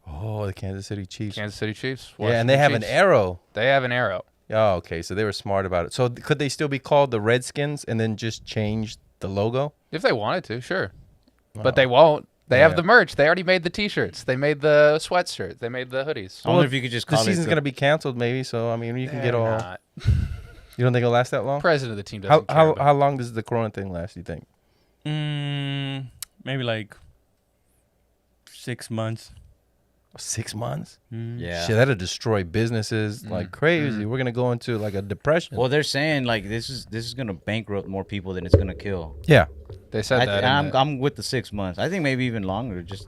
[SPEAKER 5] Oh, the Kansas City Chiefs.
[SPEAKER 4] Kansas City Chiefs.
[SPEAKER 5] Yeah, and they
[SPEAKER 4] Washington
[SPEAKER 5] have an
[SPEAKER 4] Chiefs.
[SPEAKER 5] arrow.
[SPEAKER 4] They have an arrow.
[SPEAKER 5] Oh, okay. So they were smart about it. So could they still be called the Redskins and then just change the logo?
[SPEAKER 4] If they wanted to, sure.
[SPEAKER 5] Wow.
[SPEAKER 4] But they won't. They
[SPEAKER 5] Yeah.
[SPEAKER 4] have the merch. They already made the T-shirts. They made the sweatshirts. They made the hoodies.
[SPEAKER 6] I wonder if you could just
[SPEAKER 5] The
[SPEAKER 6] call it.
[SPEAKER 5] season's gonna be canceled, maybe. So I mean, you can get
[SPEAKER 4] They're
[SPEAKER 5] all.
[SPEAKER 4] not.
[SPEAKER 5] You don't think it'll last that long?
[SPEAKER 4] President of the team
[SPEAKER 5] How
[SPEAKER 4] doesn't care. about
[SPEAKER 5] how long does the Corona thing last? You think?
[SPEAKER 3] maybe like 6 months.
[SPEAKER 5] 6 months?
[SPEAKER 6] Yeah.
[SPEAKER 5] Shit, that'll destroy businesses like crazy. We're gonna go into like a depression.
[SPEAKER 6] Well, they're saying like this is gonna bankrupt more people than it's gonna kill.
[SPEAKER 5] yeah.
[SPEAKER 4] They said that.
[SPEAKER 6] I'm with the 6 months. I think maybe even longer, just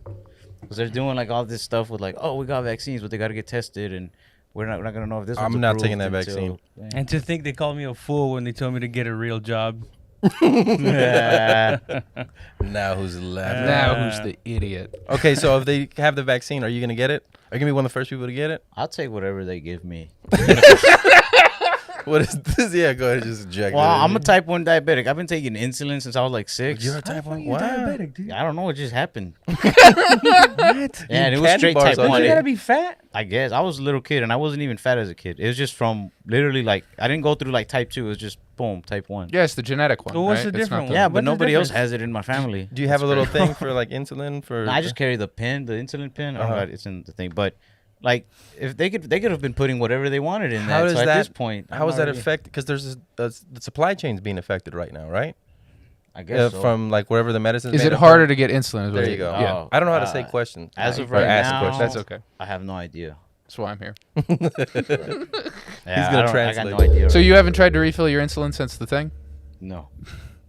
[SPEAKER 6] because they're doing like all this stuff with like, oh, we got vaccines, but they got to get tested, and we're not gonna know if this.
[SPEAKER 5] I'm
[SPEAKER 6] one's
[SPEAKER 5] not taking
[SPEAKER 6] approved
[SPEAKER 5] that
[SPEAKER 6] until-
[SPEAKER 3] And to think they called me a fool when they told me to get a real job.
[SPEAKER 6] Yeah.
[SPEAKER 5] Now who's laughing?
[SPEAKER 4] now who's the idiot?
[SPEAKER 5] Okay, so if they have the vaccine, are you gonna get it? Are you gonna be one of the first people to get it?
[SPEAKER 6] I'll take whatever they give me.
[SPEAKER 5] What is this? Yeah, go ahead, just inject
[SPEAKER 6] Well,
[SPEAKER 5] it.
[SPEAKER 6] I'm a type 1 diabetic. I've been taking insulin since I was like 6.
[SPEAKER 5] You're a type 1.
[SPEAKER 3] You're
[SPEAKER 5] Wow.
[SPEAKER 3] diabetic, dude.
[SPEAKER 6] I don't know what just happened.
[SPEAKER 3] What?
[SPEAKER 6] Yeah, and it was
[SPEAKER 5] candy
[SPEAKER 6] straight
[SPEAKER 5] bars
[SPEAKER 6] type
[SPEAKER 5] all
[SPEAKER 6] 1.
[SPEAKER 5] day.
[SPEAKER 3] You gotta be fat.
[SPEAKER 6] I guess I was a little kid, and I wasn't even fat as a kid. It was just from literally like I didn't go through like type 2. It was just boom, type 1.
[SPEAKER 4] Yeah, it's the genetic one.
[SPEAKER 3] Well, what's
[SPEAKER 4] right?
[SPEAKER 3] the
[SPEAKER 4] It's not
[SPEAKER 3] different one?
[SPEAKER 6] Yeah, but
[SPEAKER 3] What's the
[SPEAKER 6] nobody else
[SPEAKER 3] difference?
[SPEAKER 6] has it in my family.
[SPEAKER 5] Do you have a little thing for like insulin for?
[SPEAKER 6] No, I just carry the pen, the insulin pen. I don't know,
[SPEAKER 5] Uh-huh.
[SPEAKER 6] it's in the thing, but like if they could have been putting whatever they wanted in
[SPEAKER 5] How
[SPEAKER 6] that.
[SPEAKER 5] does
[SPEAKER 6] So at
[SPEAKER 5] that-
[SPEAKER 6] this point,
[SPEAKER 5] How is
[SPEAKER 6] I'm
[SPEAKER 5] that
[SPEAKER 6] already-
[SPEAKER 5] affected? Because there's the supply chain's being affected right now, right?
[SPEAKER 6] I guess so.
[SPEAKER 5] From like wherever the medicine.
[SPEAKER 4] Is it harder to get insulin?
[SPEAKER 5] There you go.
[SPEAKER 4] Yeah,
[SPEAKER 6] Oh,
[SPEAKER 5] I don't know how to say questions.
[SPEAKER 6] as of
[SPEAKER 5] Or
[SPEAKER 6] right
[SPEAKER 5] ask
[SPEAKER 6] now,
[SPEAKER 5] questions.
[SPEAKER 4] that's okay.
[SPEAKER 6] I have no idea.
[SPEAKER 4] That's why I'm here.
[SPEAKER 6] Yeah,
[SPEAKER 5] gonna
[SPEAKER 6] I got
[SPEAKER 5] translate.
[SPEAKER 6] no idea.
[SPEAKER 4] So
[SPEAKER 6] right
[SPEAKER 4] you haven't tried to refill your insulin since the thing?
[SPEAKER 6] No.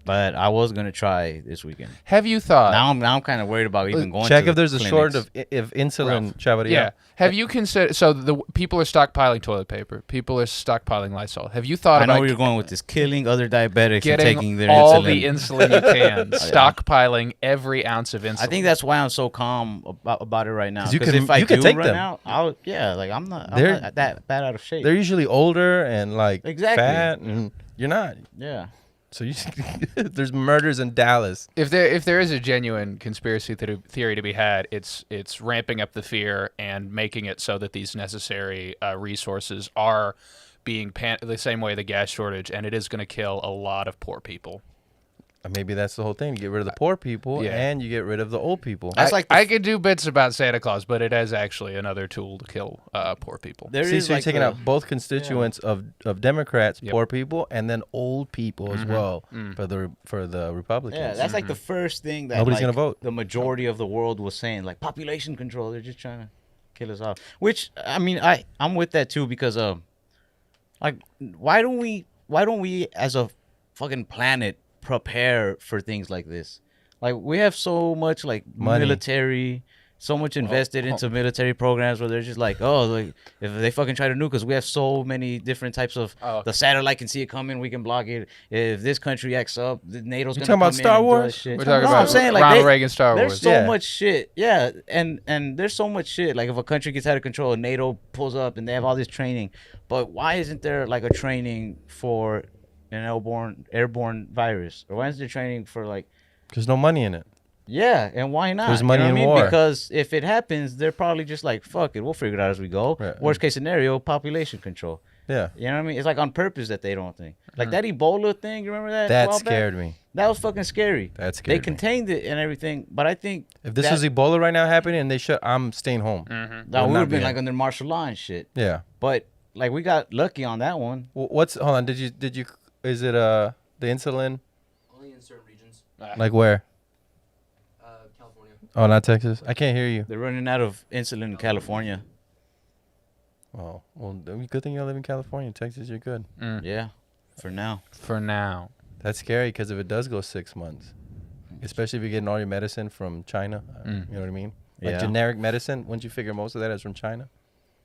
[SPEAKER 6] But I was gonna try this weekend.
[SPEAKER 4] Have you thought?
[SPEAKER 6] Now I'm kind of worried about even going.
[SPEAKER 5] Check
[SPEAKER 6] to
[SPEAKER 5] if there's a
[SPEAKER 6] clinics.
[SPEAKER 5] shortage of insulin, Chavadilla.
[SPEAKER 4] Yeah. Have you considered? So the people are stockpiling toilet paper. People are stockpiling Lysol. Have you thought
[SPEAKER 6] I know
[SPEAKER 4] about
[SPEAKER 6] where you're going with this. Killing other diabetics and
[SPEAKER 4] getting
[SPEAKER 6] taking their
[SPEAKER 4] all
[SPEAKER 6] insulin.
[SPEAKER 4] the insulin you can, stockpiling every ounce of insulin?
[SPEAKER 6] I think that's why I'm so calm about it right now.
[SPEAKER 5] 'Cause you
[SPEAKER 6] Because
[SPEAKER 5] can-
[SPEAKER 6] if I
[SPEAKER 5] you can
[SPEAKER 6] do
[SPEAKER 5] take
[SPEAKER 6] run
[SPEAKER 5] them.
[SPEAKER 6] out, I'm not
[SPEAKER 5] They're-
[SPEAKER 6] that bad out of shape.
[SPEAKER 5] They're usually older and like
[SPEAKER 6] Exactly.
[SPEAKER 5] fat, and you're not.
[SPEAKER 6] Yeah.
[SPEAKER 5] So you there's murders in Dallas.
[SPEAKER 4] if there is a genuine conspiracy theory to be had, it's ramping up the fear and making it so that these necessary resources are being the same way the gas shortage, and it is going to kill a lot of poor people.
[SPEAKER 5] Maybe that's the whole thing. You get rid of the poor people,
[SPEAKER 4] Yeah.
[SPEAKER 5] and you get rid of the old people.
[SPEAKER 6] That's like the
[SPEAKER 4] I could do bits about Santa Claus, but it is actually another tool to kill poor people.
[SPEAKER 6] There
[SPEAKER 5] See,
[SPEAKER 6] is
[SPEAKER 5] so you're
[SPEAKER 6] like
[SPEAKER 5] taking
[SPEAKER 6] the-
[SPEAKER 5] out both constituents of Democrats,
[SPEAKER 4] Yep.
[SPEAKER 5] poor people, and then old people as well for the Republicans.
[SPEAKER 6] Yeah, that's like the first thing that
[SPEAKER 5] Nobody's
[SPEAKER 6] like,
[SPEAKER 5] gonna vote.
[SPEAKER 6] The majority of the world was saying, like population control. They're just trying to kill us off. Which I mean, I'm with that too because like why don't we as a fucking planet prepare for things like this? Like we have so much like
[SPEAKER 5] Money.
[SPEAKER 6] military. So much invested into military programs where they're just like, oh, like if they fucking try to nuke us, we have so many different types of. The satellite can see it coming, we can block it. If this country acts up, the NATO's
[SPEAKER 5] You
[SPEAKER 6] gonna
[SPEAKER 5] talking about
[SPEAKER 6] come
[SPEAKER 5] Star
[SPEAKER 6] in and do
[SPEAKER 5] Wars?
[SPEAKER 6] that shit.
[SPEAKER 4] We're talking
[SPEAKER 6] No,
[SPEAKER 4] about
[SPEAKER 6] I'm saying, like,
[SPEAKER 4] Ronald
[SPEAKER 6] they-
[SPEAKER 4] Reagan Star
[SPEAKER 6] There's
[SPEAKER 4] Wars.
[SPEAKER 6] so
[SPEAKER 5] Yeah.
[SPEAKER 6] much shit, yeah, and there's so much shit. Like if a country gets out of control, and NATO pulls up and they have all this training, but why isn't there like a training for an airborne virus, or why isn't there training for like?
[SPEAKER 5] There's no money in it.
[SPEAKER 6] Yeah, and why not?
[SPEAKER 5] There's money
[SPEAKER 6] you know
[SPEAKER 5] in
[SPEAKER 6] what I mean?
[SPEAKER 5] war.
[SPEAKER 6] Because if it happens, they're probably just like, fuck it, we'll figure it out as we go.
[SPEAKER 5] Right.
[SPEAKER 6] Worst case scenario, population control.
[SPEAKER 5] Yeah,
[SPEAKER 6] You know what I mean? It's like on purpose that they don't think. Like that Ebola thing, you remember that? a
[SPEAKER 5] that
[SPEAKER 6] while back?
[SPEAKER 5] scared me.
[SPEAKER 6] That was fucking scary.
[SPEAKER 5] That
[SPEAKER 6] They
[SPEAKER 5] scared me.
[SPEAKER 6] contained it and everything, but I think
[SPEAKER 5] If this
[SPEAKER 6] that,
[SPEAKER 5] was Ebola right now happening and they shut, I'm staying home.
[SPEAKER 6] that
[SPEAKER 5] would
[SPEAKER 6] would
[SPEAKER 5] not
[SPEAKER 6] have
[SPEAKER 5] be
[SPEAKER 6] been
[SPEAKER 5] it.
[SPEAKER 6] like under martial law and shit.
[SPEAKER 5] Yeah.
[SPEAKER 6] But like we got lucky on that one.
[SPEAKER 5] What's hold on? Did you? Is it the insulin?
[SPEAKER 2] Only in certain regions.
[SPEAKER 5] Like where?
[SPEAKER 2] California.
[SPEAKER 5] Oh, not Texas. I can't hear you.
[SPEAKER 6] They're running out of insulin in California.
[SPEAKER 5] Oh, well, good thing you live in California. Texas, you're good.
[SPEAKER 6] Yeah, for now.
[SPEAKER 4] For now.
[SPEAKER 5] That's scary because if it does go 6 months, especially if you're getting all your medicine from China, you know what I mean? Like
[SPEAKER 6] Yeah.
[SPEAKER 5] generic medicine, wouldn't you figure most of that is from China?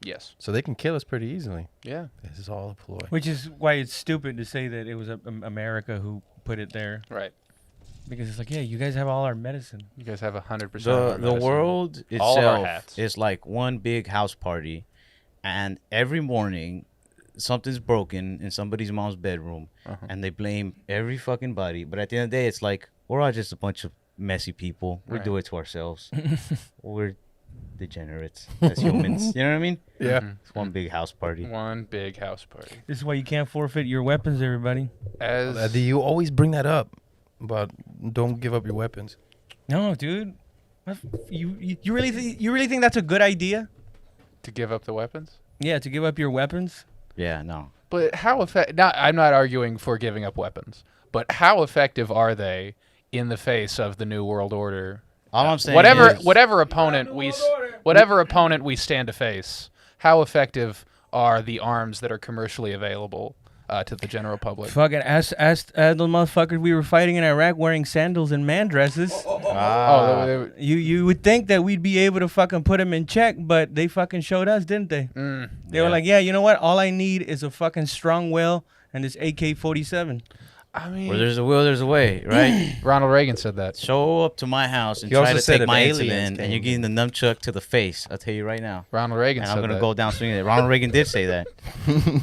[SPEAKER 4] Yes.
[SPEAKER 5] So they can kill us pretty easily.
[SPEAKER 4] Yeah.
[SPEAKER 5] This is all a ploy.
[SPEAKER 3] Which is why it's stupid to say that it was America who put it there.
[SPEAKER 4] Right.
[SPEAKER 3] Because it's like, yeah, you guys have all our medicine.
[SPEAKER 4] You guys have 100%.
[SPEAKER 6] The
[SPEAKER 4] of our medicine.
[SPEAKER 6] world
[SPEAKER 4] All of our
[SPEAKER 6] itself
[SPEAKER 4] hats.
[SPEAKER 6] is like one big house party, and every morning something's broken in somebody's mom's bedroom, and they blame every fucking body. But at the end of the day, it's like we're all just a bunch of messy people. We do it to ourselves. We're degenerates as humans. You know what I mean?
[SPEAKER 5] Yeah.
[SPEAKER 6] It's one big house party.
[SPEAKER 4] One big house party.
[SPEAKER 3] This is why you can't forfeit your weapons, everybody.
[SPEAKER 4] As
[SPEAKER 5] You always bring that up, but don't give up your weapons.
[SPEAKER 3] No, dude. You really think that's a good idea?
[SPEAKER 4] to give up the weapons.
[SPEAKER 3] Yeah, to give up your weapons.
[SPEAKER 6] Yeah, no.
[SPEAKER 4] But how effective? I'm not arguing for giving up weapons, but how effective are they in the face of the new world order?
[SPEAKER 6] All I'm saying
[SPEAKER 4] Whatever opponent we stand to face, how effective are the arms that are commercially available to the general public?
[SPEAKER 3] Fucking ask those motherfuckers we were fighting in Iraq wearing sandals and man dresses. You would think that we'd be able to fucking put them in check, but they fucking showed us, didn't they? They were like, yeah, you know what? All I need is a fucking strong will and this AK-47.
[SPEAKER 4] I mean,
[SPEAKER 6] where there's a will, there's a way, right?
[SPEAKER 4] Ronald Reagan said that.
[SPEAKER 6] Show up to my house and
[SPEAKER 5] He
[SPEAKER 6] try
[SPEAKER 5] also
[SPEAKER 6] to
[SPEAKER 5] said
[SPEAKER 6] take
[SPEAKER 5] if
[SPEAKER 6] my
[SPEAKER 5] aliens
[SPEAKER 6] insulin,
[SPEAKER 5] came.
[SPEAKER 6] and you're getting the nunchuck to the face. I'll tell you right now.
[SPEAKER 4] Ronald Reagan
[SPEAKER 6] And
[SPEAKER 4] said
[SPEAKER 6] I'm gonna
[SPEAKER 4] that.
[SPEAKER 6] go down swinging it. Ronald Reagan did say that.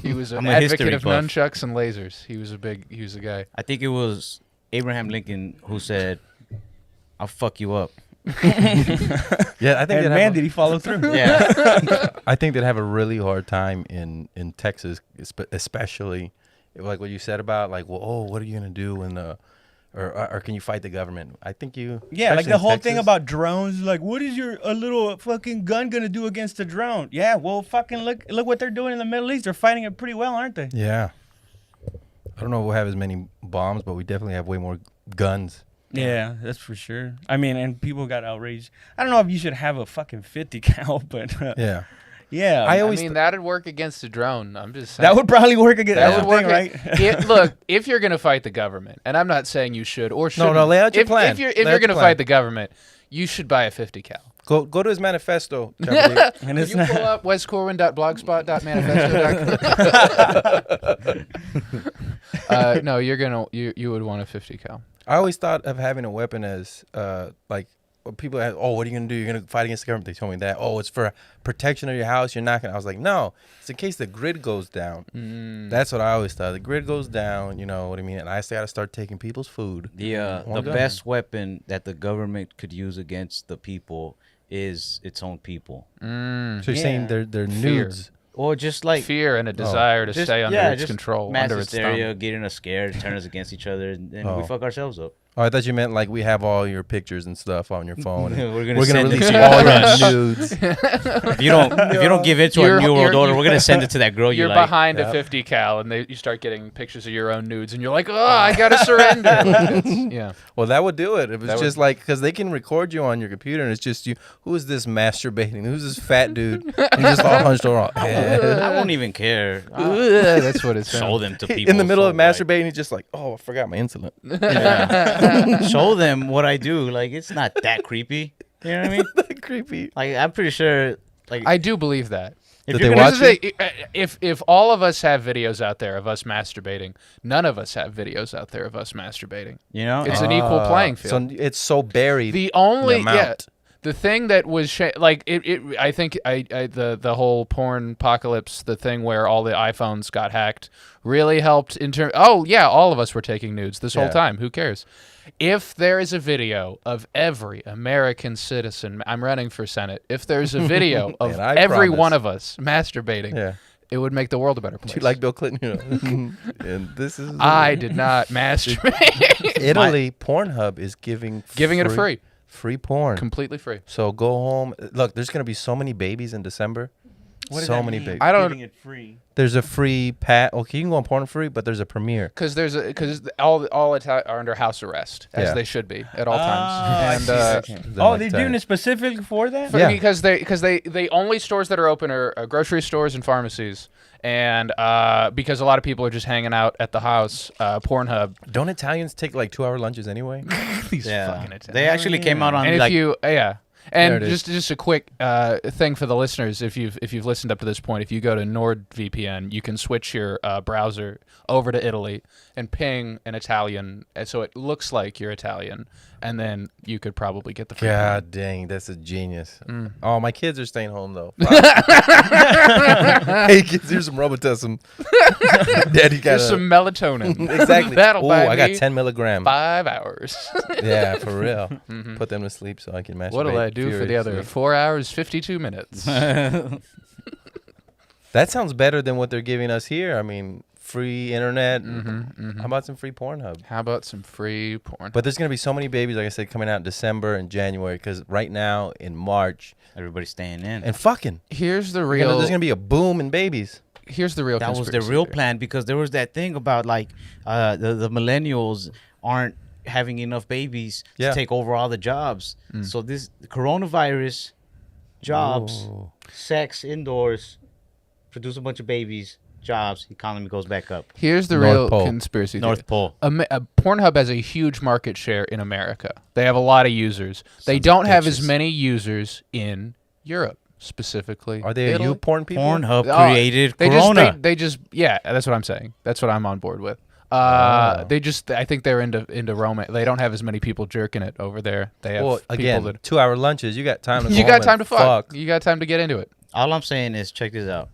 [SPEAKER 4] He was an
[SPEAKER 6] I'm a
[SPEAKER 4] advocate
[SPEAKER 6] history
[SPEAKER 4] of
[SPEAKER 6] buff.
[SPEAKER 4] nunchucks and lasers. He was a guy.
[SPEAKER 6] I think it was Abraham Lincoln who said, "I'll fuck you up."
[SPEAKER 5] Yeah, I think
[SPEAKER 3] And man, did he follow through.
[SPEAKER 6] Yeah.
[SPEAKER 5] I think they'd have a really hard time in Texas, especially like what you said about like, well, oh, what are you gonna do when or can you fight the government? I think you.
[SPEAKER 3] Yeah, like
[SPEAKER 5] especially
[SPEAKER 3] the
[SPEAKER 5] in
[SPEAKER 3] whole thing
[SPEAKER 5] Texas.
[SPEAKER 3] about drones. Like, what is a little fucking gun gonna do against a drone? Yeah, well, fucking look what they're doing in the Middle East. They're fighting it pretty well, aren't they?
[SPEAKER 5] Yeah. I don't know if we'll have as many bombs, but we definitely have way more guns.
[SPEAKER 3] Yeah, that's for sure. I mean, and people got outraged. I don't know if you should have a fucking 50 cal, but
[SPEAKER 5] Yeah.
[SPEAKER 3] Yeah,
[SPEAKER 5] I
[SPEAKER 4] I
[SPEAKER 5] always
[SPEAKER 4] mean, that'd work against a drone. I'm just saying.
[SPEAKER 3] that would probably work again.
[SPEAKER 4] That
[SPEAKER 3] That's
[SPEAKER 4] would
[SPEAKER 3] the
[SPEAKER 4] work,
[SPEAKER 3] thing, right?
[SPEAKER 4] Look, if you're gonna fight the government, and I'm not saying you should or shouldn't.
[SPEAKER 5] no, lay out your plan.
[SPEAKER 4] If you're
[SPEAKER 5] Lay out
[SPEAKER 4] gonna
[SPEAKER 5] your plan.
[SPEAKER 4] fight the government, you should buy a 50 cal.
[SPEAKER 5] go to his manifesto. Chubby.
[SPEAKER 3] And
[SPEAKER 4] Can
[SPEAKER 3] it's
[SPEAKER 4] you
[SPEAKER 3] not.
[SPEAKER 4] pull up wescorwin.blogspot.manifesto.com? No, you would want a 50 cal.
[SPEAKER 5] I always thought of having a weapon as like people ask, oh, what are you gonna do? You're gonna fight against the government. They told me that. Oh, it's for protection of your house. You're not gonna. I was like, no, it's in case the grid goes down. That's what I always thought. The grid goes down. You know what I mean? And I still gotta start taking people's food.
[SPEAKER 6] The
[SPEAKER 5] One gun.
[SPEAKER 6] best weapon that the government could use against the people is its own people.
[SPEAKER 5] So you're saying they're
[SPEAKER 4] Fear.
[SPEAKER 5] nudes?
[SPEAKER 6] Or just like
[SPEAKER 4] Fear and a desire to stay under its control,
[SPEAKER 6] mass
[SPEAKER 4] under its
[SPEAKER 6] hysteria,
[SPEAKER 4] thumb.
[SPEAKER 6] getting us scared, turn us against each other, and we fuck ourselves up.
[SPEAKER 5] Oh, I thought you meant like we have all your pictures and stuff on your phone. And
[SPEAKER 6] We're gonna
[SPEAKER 5] we're gonna
[SPEAKER 6] send it
[SPEAKER 5] release
[SPEAKER 6] to
[SPEAKER 5] all
[SPEAKER 6] your
[SPEAKER 5] your nudes.
[SPEAKER 6] If you don't give in to our new world order, we're gonna send it to that girl you
[SPEAKER 4] You're
[SPEAKER 6] like.
[SPEAKER 4] behind a 50 cal, and you start getting pictures of your own nudes, and you're like, oh, I gotta surrender. Yeah.
[SPEAKER 5] Well, that would do it. If
[SPEAKER 4] That
[SPEAKER 5] it's
[SPEAKER 4] would-
[SPEAKER 5] just like, because they can record you on your computer, and it's just you. Who is this masturbating? Who's this fat dude? And just all hunched over.
[SPEAKER 6] I won't even care.
[SPEAKER 4] That's what it's
[SPEAKER 6] Show them to people.
[SPEAKER 5] In the middle
[SPEAKER 6] so,
[SPEAKER 5] of masturbating, he's just like, oh, I forgot my insulin.
[SPEAKER 6] show them what I do. Like, it's not that creepy. You know what I mean?
[SPEAKER 5] Creepy.
[SPEAKER 6] Like, I'm pretty sure. Like,
[SPEAKER 4] I do believe that.
[SPEAKER 6] if
[SPEAKER 5] Did
[SPEAKER 6] you're
[SPEAKER 5] they
[SPEAKER 6] gonna-
[SPEAKER 5] watch
[SPEAKER 4] Here's the thing, if all of us have videos out there of us masturbating, none of us have videos out there of us masturbating.
[SPEAKER 6] you know,
[SPEAKER 4] It's an equal playing field.
[SPEAKER 5] So it's so buried.
[SPEAKER 4] The only
[SPEAKER 5] amount.
[SPEAKER 4] the thing that was like it I think the whole porn apocalypse, the thing where all the iPhones got hacked, really helped in terms. Oh yeah, all of us were taking nudes this whole
[SPEAKER 5] Yeah.
[SPEAKER 4] time. Who cares? If there is a video of every American citizen, I'm running for Senate. If there's a video of
[SPEAKER 5] Man, I
[SPEAKER 4] every
[SPEAKER 5] promise.
[SPEAKER 4] one of us masturbating,
[SPEAKER 5] Yeah.
[SPEAKER 4] it would make the world a better place.
[SPEAKER 5] You like Bill Clinton? You know? And this is
[SPEAKER 4] I did not masturbate.
[SPEAKER 5] Italy. Pornhub is giving
[SPEAKER 4] Giving it a free,
[SPEAKER 5] porn.
[SPEAKER 4] completely free.
[SPEAKER 5] So go home. Look, there's gonna be so many babies in December. So many babies.
[SPEAKER 4] I don't-
[SPEAKER 3] Giving it free.
[SPEAKER 5] There's a free pat. Okay, you can go on porn free, but there's a premiere.
[SPEAKER 4] Because all are under house arrest, as
[SPEAKER 5] Yeah.
[SPEAKER 4] they should be at all times. And
[SPEAKER 3] Oh, they're doing it specifically for that?
[SPEAKER 5] Yeah.
[SPEAKER 4] because they only stores that are open are grocery stores and pharmacies, and because a lot of people are just hanging out at the house, Pornhub.
[SPEAKER 5] Don't Italians take like 2-hour lunches anyway?
[SPEAKER 4] These
[SPEAKER 6] yeah,
[SPEAKER 4] fucking Italians.
[SPEAKER 6] they actually came out on
[SPEAKER 4] And if
[SPEAKER 6] like
[SPEAKER 4] you
[SPEAKER 5] There
[SPEAKER 4] and
[SPEAKER 5] it is.
[SPEAKER 4] just a quick thing for the listeners, if you've listened up to this point, if you go to NordVPN, you can switch your browser over to Italy and ping an Italian, so it looks like you're Italian, and then you could probably get the free
[SPEAKER 5] God dang, that's a genius.
[SPEAKER 4] Mm.
[SPEAKER 5] Oh, my kids are staying home though. Hey kids, here's some Robitussin. Daddy got
[SPEAKER 4] There's some melatonin.
[SPEAKER 5] exactly.
[SPEAKER 4] That'll
[SPEAKER 5] Oh,
[SPEAKER 4] buy
[SPEAKER 5] I got
[SPEAKER 4] me
[SPEAKER 5] 10 milligram.
[SPEAKER 4] 5 hours.
[SPEAKER 5] Yeah, for real. Put them to sleep so I can masturbate.
[SPEAKER 4] What'll I do for the other
[SPEAKER 5] furiously.
[SPEAKER 4] 4 hours 52 minutes?
[SPEAKER 5] That sounds better than what they're giving us here. I mean, free internet. How about some free Pornhub?
[SPEAKER 4] How about some free porn?
[SPEAKER 5] But there's gonna be so many babies, like I said, coming out in December and January. Because right now in March
[SPEAKER 6] everybody's staying in.
[SPEAKER 5] and fucking,
[SPEAKER 4] Here's the
[SPEAKER 5] you know,
[SPEAKER 4] real.
[SPEAKER 5] there's gonna be a boom in babies.
[SPEAKER 4] Here's the real.
[SPEAKER 6] That was the
[SPEAKER 4] conspiracy
[SPEAKER 6] real
[SPEAKER 4] theory.
[SPEAKER 6] plan, because there was that thing about like the millennials aren't having enough babies
[SPEAKER 5] Yeah.
[SPEAKER 6] to take over all the jobs. So this coronavirus, jobs,
[SPEAKER 5] Ooh.
[SPEAKER 6] sex indoors, produce a bunch of babies, jobs, economy goes back up.
[SPEAKER 4] Here's the
[SPEAKER 5] North
[SPEAKER 4] real
[SPEAKER 5] Pole.
[SPEAKER 4] conspiracy theory.
[SPEAKER 6] North Pole.
[SPEAKER 4] Pornhub has a huge market share in America. They have a lot of users. They don't have as many users in Europe, specifically.
[SPEAKER 5] Are they
[SPEAKER 4] Italy.
[SPEAKER 5] you porn people?
[SPEAKER 6] Pornhub
[SPEAKER 4] Oh,
[SPEAKER 6] created
[SPEAKER 4] They
[SPEAKER 6] Corona.
[SPEAKER 4] just yeah, that's what I'm saying. That's what I'm on board with. I think they're into romance. They don't have as many people jerking it over there. They have
[SPEAKER 5] Well,
[SPEAKER 4] people
[SPEAKER 5] again,
[SPEAKER 4] that
[SPEAKER 5] 2-hour lunches. You got time to.
[SPEAKER 4] you
[SPEAKER 5] go
[SPEAKER 4] got
[SPEAKER 5] home
[SPEAKER 4] time
[SPEAKER 5] and
[SPEAKER 4] to fuck. You got time to get into it.
[SPEAKER 6] All I'm saying is, check this out.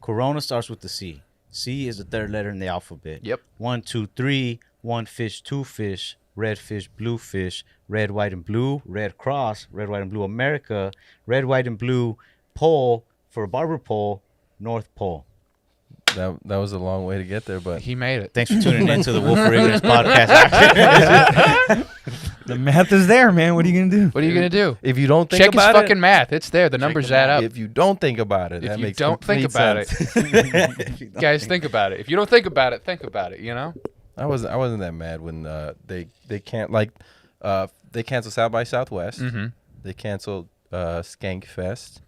[SPEAKER 6] Corona starts with the C. C is the third letter in the alphabet.
[SPEAKER 4] Yep.
[SPEAKER 6] 1, 2, 3. 1 fish, 2 fish. Red fish, blue fish. Red, white, and blue. Red Cross. Red, white, and blue America. Red, white, and blue pole for a barber pole. North Pole.
[SPEAKER 5] That was a long way to get there, but
[SPEAKER 4] He made it.
[SPEAKER 6] Thanks for tuning in to the Willful Ignorance podcast.
[SPEAKER 3] The math is there, man. What are you going to do?
[SPEAKER 4] What are you gonna do?
[SPEAKER 5] if you don't think
[SPEAKER 4] Check his
[SPEAKER 5] about
[SPEAKER 4] fucking
[SPEAKER 5] it,
[SPEAKER 4] math. It's there. The numbers add up.
[SPEAKER 5] if you don't think about it,
[SPEAKER 4] If
[SPEAKER 5] that
[SPEAKER 4] you
[SPEAKER 5] makes
[SPEAKER 4] don't think
[SPEAKER 5] complete
[SPEAKER 4] about
[SPEAKER 5] sense.
[SPEAKER 4] it, guys, think about it. If you don't think about it, think about it. You know.
[SPEAKER 5] I wasn't that mad when they can't they canceled South by Southwest.
[SPEAKER 4] Mm-hmm.
[SPEAKER 5] They canceled Skank Fest.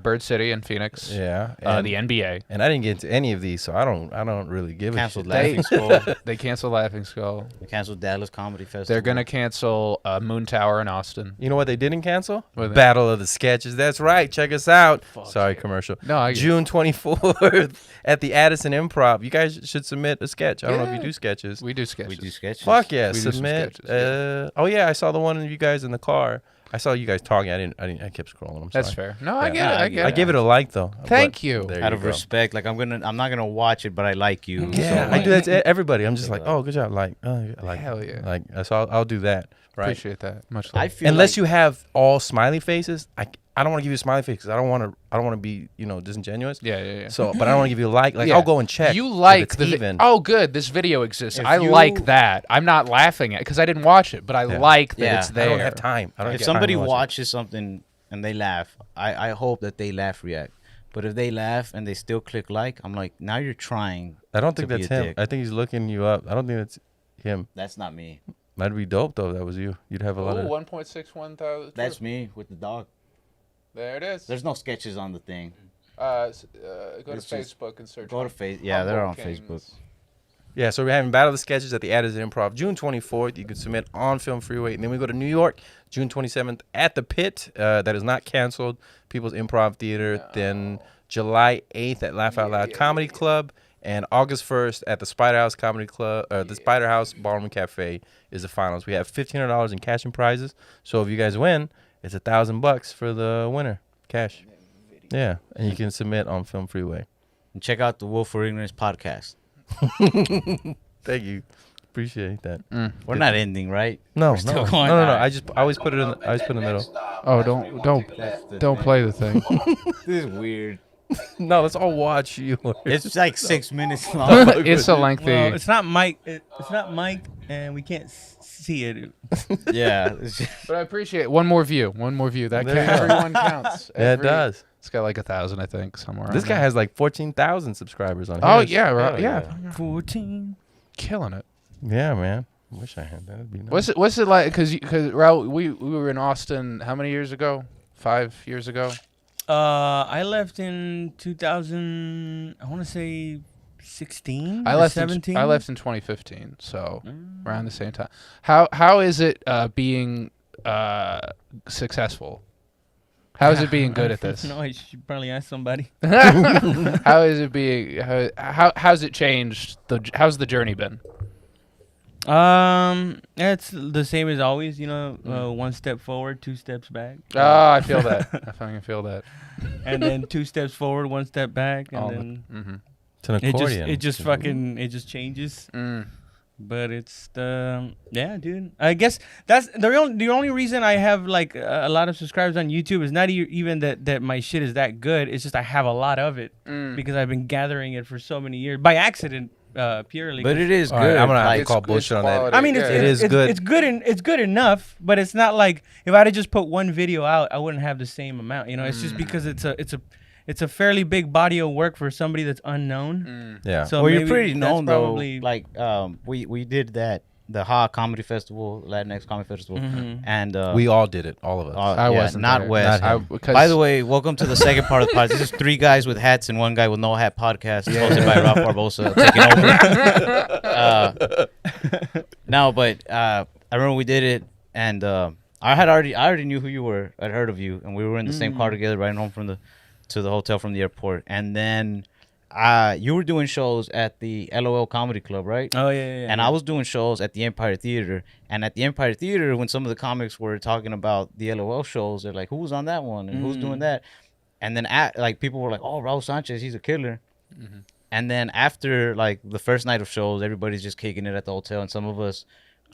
[SPEAKER 4] Bird City in Phoenix.
[SPEAKER 5] Yeah.
[SPEAKER 4] The NBA.
[SPEAKER 5] And I didn't get into any of these, so I don't really give
[SPEAKER 6] Canceled
[SPEAKER 5] a shit.
[SPEAKER 6] Laughing Skull.
[SPEAKER 4] They canceled Laughing Skull.
[SPEAKER 6] They canceled Dallas Comedy Festival.
[SPEAKER 4] They're gonna cancel Moon Tower in Austin.
[SPEAKER 5] You know what they didn't cancel?
[SPEAKER 4] What?
[SPEAKER 5] Battle of the Sketches. That's right. Check us out. Sorry, commercial.
[SPEAKER 4] No, I
[SPEAKER 5] June 24th at the Addison Improv. You guys should submit a sketch. I don't know if you do sketches.
[SPEAKER 4] We do sketches.
[SPEAKER 6] We do sketches.
[SPEAKER 5] Fuck yeah,
[SPEAKER 4] We do some
[SPEAKER 5] submit.
[SPEAKER 4] sketches,
[SPEAKER 5] Oh yeah, I saw the one of you guys in the car. I saw you guys talking. I kept scrolling. I'm sorry.
[SPEAKER 4] That's fair. No, I
[SPEAKER 5] Yeah.
[SPEAKER 4] get it. I get
[SPEAKER 5] I
[SPEAKER 4] it.
[SPEAKER 5] give it a like though.
[SPEAKER 4] Thank
[SPEAKER 5] But
[SPEAKER 4] you.
[SPEAKER 5] there
[SPEAKER 6] Out
[SPEAKER 5] you
[SPEAKER 6] of
[SPEAKER 5] go.
[SPEAKER 6] respect, like I'm not gonna watch it, but I like you.
[SPEAKER 5] Yeah,
[SPEAKER 6] so,
[SPEAKER 5] I do that to everybody. I'm just
[SPEAKER 6] Yeah.
[SPEAKER 5] like, oh, good job. Like,
[SPEAKER 4] Hell yeah.
[SPEAKER 5] Like, so I'll do that. Right.
[SPEAKER 4] Appreciate that. Much
[SPEAKER 6] I
[SPEAKER 4] love.
[SPEAKER 6] feel
[SPEAKER 5] Unless
[SPEAKER 6] like,
[SPEAKER 5] you have all smiley faces, I don't want to give you a smiley face because I don't want to be disingenuous.
[SPEAKER 4] Yeah.
[SPEAKER 5] So, but I don't want to give you a like. Like
[SPEAKER 4] Yeah.
[SPEAKER 5] I'll go and check.
[SPEAKER 4] You
[SPEAKER 5] if
[SPEAKER 4] like
[SPEAKER 5] it's
[SPEAKER 4] the
[SPEAKER 5] even.
[SPEAKER 4] oh good, this video exists.
[SPEAKER 6] If
[SPEAKER 4] I
[SPEAKER 6] you-
[SPEAKER 4] like that. I'm not laughing at because I didn't watch it, but I
[SPEAKER 5] Yeah.
[SPEAKER 4] like that
[SPEAKER 6] Yeah.
[SPEAKER 4] it's
[SPEAKER 5] I
[SPEAKER 4] there.
[SPEAKER 5] don't have time. I don't
[SPEAKER 6] if
[SPEAKER 5] get
[SPEAKER 6] somebody
[SPEAKER 5] time to watch
[SPEAKER 6] watches something and they laugh, I hope that they laugh react. But if they laugh and they still click like, I'm like, now you're trying.
[SPEAKER 5] it. I don't think
[SPEAKER 6] to be
[SPEAKER 5] that's
[SPEAKER 6] a
[SPEAKER 5] him.
[SPEAKER 6] dick.
[SPEAKER 5] I think he's looking you up. I don't think that's him.
[SPEAKER 6] That's not me.
[SPEAKER 5] That'd be dope though. If that was you. You'd have a lot of.
[SPEAKER 4] 1.61 thousand.
[SPEAKER 6] That's me with the dog.
[SPEAKER 4] There it is.
[SPEAKER 6] There's no sketches on the thing.
[SPEAKER 4] Go to
[SPEAKER 6] It's just-
[SPEAKER 4] Facebook and search.
[SPEAKER 6] Go to face. Yeah, they're on Facebook.
[SPEAKER 5] Yeah, so we're having Battle of the Sketches at the Addison Improv June 24th. You can submit on Film Freeway. And then we go to New York, June 27th at the Pit. That is not canceled. People's Improv Theater. Then July 8th at Laugh Out Loud Comedy Club. And August 1st at the Spider House Comedy Club, the Spider House Ballroom Cafe is the finals. We have $1,500 in cash and prizes. So if you guys win, it's $1,000 for the winner, cash. Yeah, and you can submit on Film Freeway.
[SPEAKER 6] And check out the Willful Ignorance podcast.
[SPEAKER 5] Thank you, appreciate that.
[SPEAKER 6] We're not ending, right?
[SPEAKER 5] No,
[SPEAKER 6] still
[SPEAKER 5] no,
[SPEAKER 6] going.
[SPEAKER 5] no.
[SPEAKER 6] Alright.
[SPEAKER 5] I always put it in. I always put in the middle.
[SPEAKER 4] Oh, don't play the thing.
[SPEAKER 6] This is weird.
[SPEAKER 5] No, let's all watch you.
[SPEAKER 6] It's like 6 minutes long.
[SPEAKER 4] It's a lengthy.
[SPEAKER 3] Well, it's not Mike. It's not Mike, and we can't see it.
[SPEAKER 6] Yeah. It's just-
[SPEAKER 4] But I appreciate it. One more view. That
[SPEAKER 5] There you
[SPEAKER 4] counts.
[SPEAKER 5] go.
[SPEAKER 4] Everyone counts.
[SPEAKER 5] Yeah, it does.
[SPEAKER 4] It's got like 1,000, I think, somewhere.
[SPEAKER 5] This
[SPEAKER 4] around
[SPEAKER 5] guy
[SPEAKER 4] there.
[SPEAKER 5] has like 14,000 subscribers on.
[SPEAKER 4] Oh
[SPEAKER 5] his.
[SPEAKER 4] yeah, right.
[SPEAKER 6] Hell
[SPEAKER 4] Yeah.
[SPEAKER 3] 14.
[SPEAKER 4] Killing it.
[SPEAKER 5] Yeah, man. Wish I had that. That'd be nice.
[SPEAKER 4] What's it like? Because Raul, we were in Austin how many years ago? 5 years ago.
[SPEAKER 3] I left in 2000. I want to say 16.
[SPEAKER 4] I
[SPEAKER 3] or
[SPEAKER 4] left
[SPEAKER 3] 17.
[SPEAKER 4] I left in 2015, so around the same time. How is it being successful? How is it being good at this?
[SPEAKER 3] No, I should probably ask somebody.
[SPEAKER 4] How is it being? How's it changed? How's the journey been?
[SPEAKER 3] It's the same as always. One step forward, 2 steps back.
[SPEAKER 4] Oh, I feel that. I fucking feel that.
[SPEAKER 3] And then 2 steps forward, 1 step back, and then
[SPEAKER 5] It's an accordion.
[SPEAKER 3] it just changes. But it's dude. I guess that's the only reason I have like a lot of subscribers on YouTube is not even that my shit is that good. It's just I have a lot of it because I've been gathering it for so many years by accident, purely.
[SPEAKER 6] but it is
[SPEAKER 5] All
[SPEAKER 6] good.
[SPEAKER 5] right, I'm gonna have to
[SPEAKER 6] Like,
[SPEAKER 5] call
[SPEAKER 4] it's
[SPEAKER 5] bullshit on that.
[SPEAKER 4] quality.
[SPEAKER 3] I mean,
[SPEAKER 4] Yeah,
[SPEAKER 5] it is good.
[SPEAKER 3] It's good enough, but it's not like if I'd have just put one video out, I wouldn't have the same amount. It's just because it's a fairly big body of work for somebody that's unknown.
[SPEAKER 5] Yeah.
[SPEAKER 3] So
[SPEAKER 6] well, you're
[SPEAKER 3] maybe
[SPEAKER 6] pretty
[SPEAKER 3] that's
[SPEAKER 6] known though.
[SPEAKER 3] probably-
[SPEAKER 6] Like, we did the Ha Comedy Festival, Latinx Comedy Festival, and
[SPEAKER 5] we all did it. All of us.
[SPEAKER 4] I wasn't
[SPEAKER 6] not
[SPEAKER 4] there.
[SPEAKER 6] Wes.
[SPEAKER 5] Not him.
[SPEAKER 6] By the way, welcome to the second part of the podcast. This is 3 guys with hats and 1 guy with no hat podcast, hosted by Raul Barbosa, taking over. No, but I remember we did it, and I already knew who you were. I'd heard of you, and we were in the same car together, riding home to the hotel from the airport, and then you were doing shows at the LOL Comedy Club, right?
[SPEAKER 3] Oh yeah.
[SPEAKER 6] And I was doing shows at the Empire Theater. And at the Empire Theater, when some of the comics were talking about the LOL shows, they're like, who's on that one? And who's doing that? And then people were like, oh, Raul Sanchez, he's a killer. And then after like the first night of shows, everybody's just kicking it at the hotel. And some of us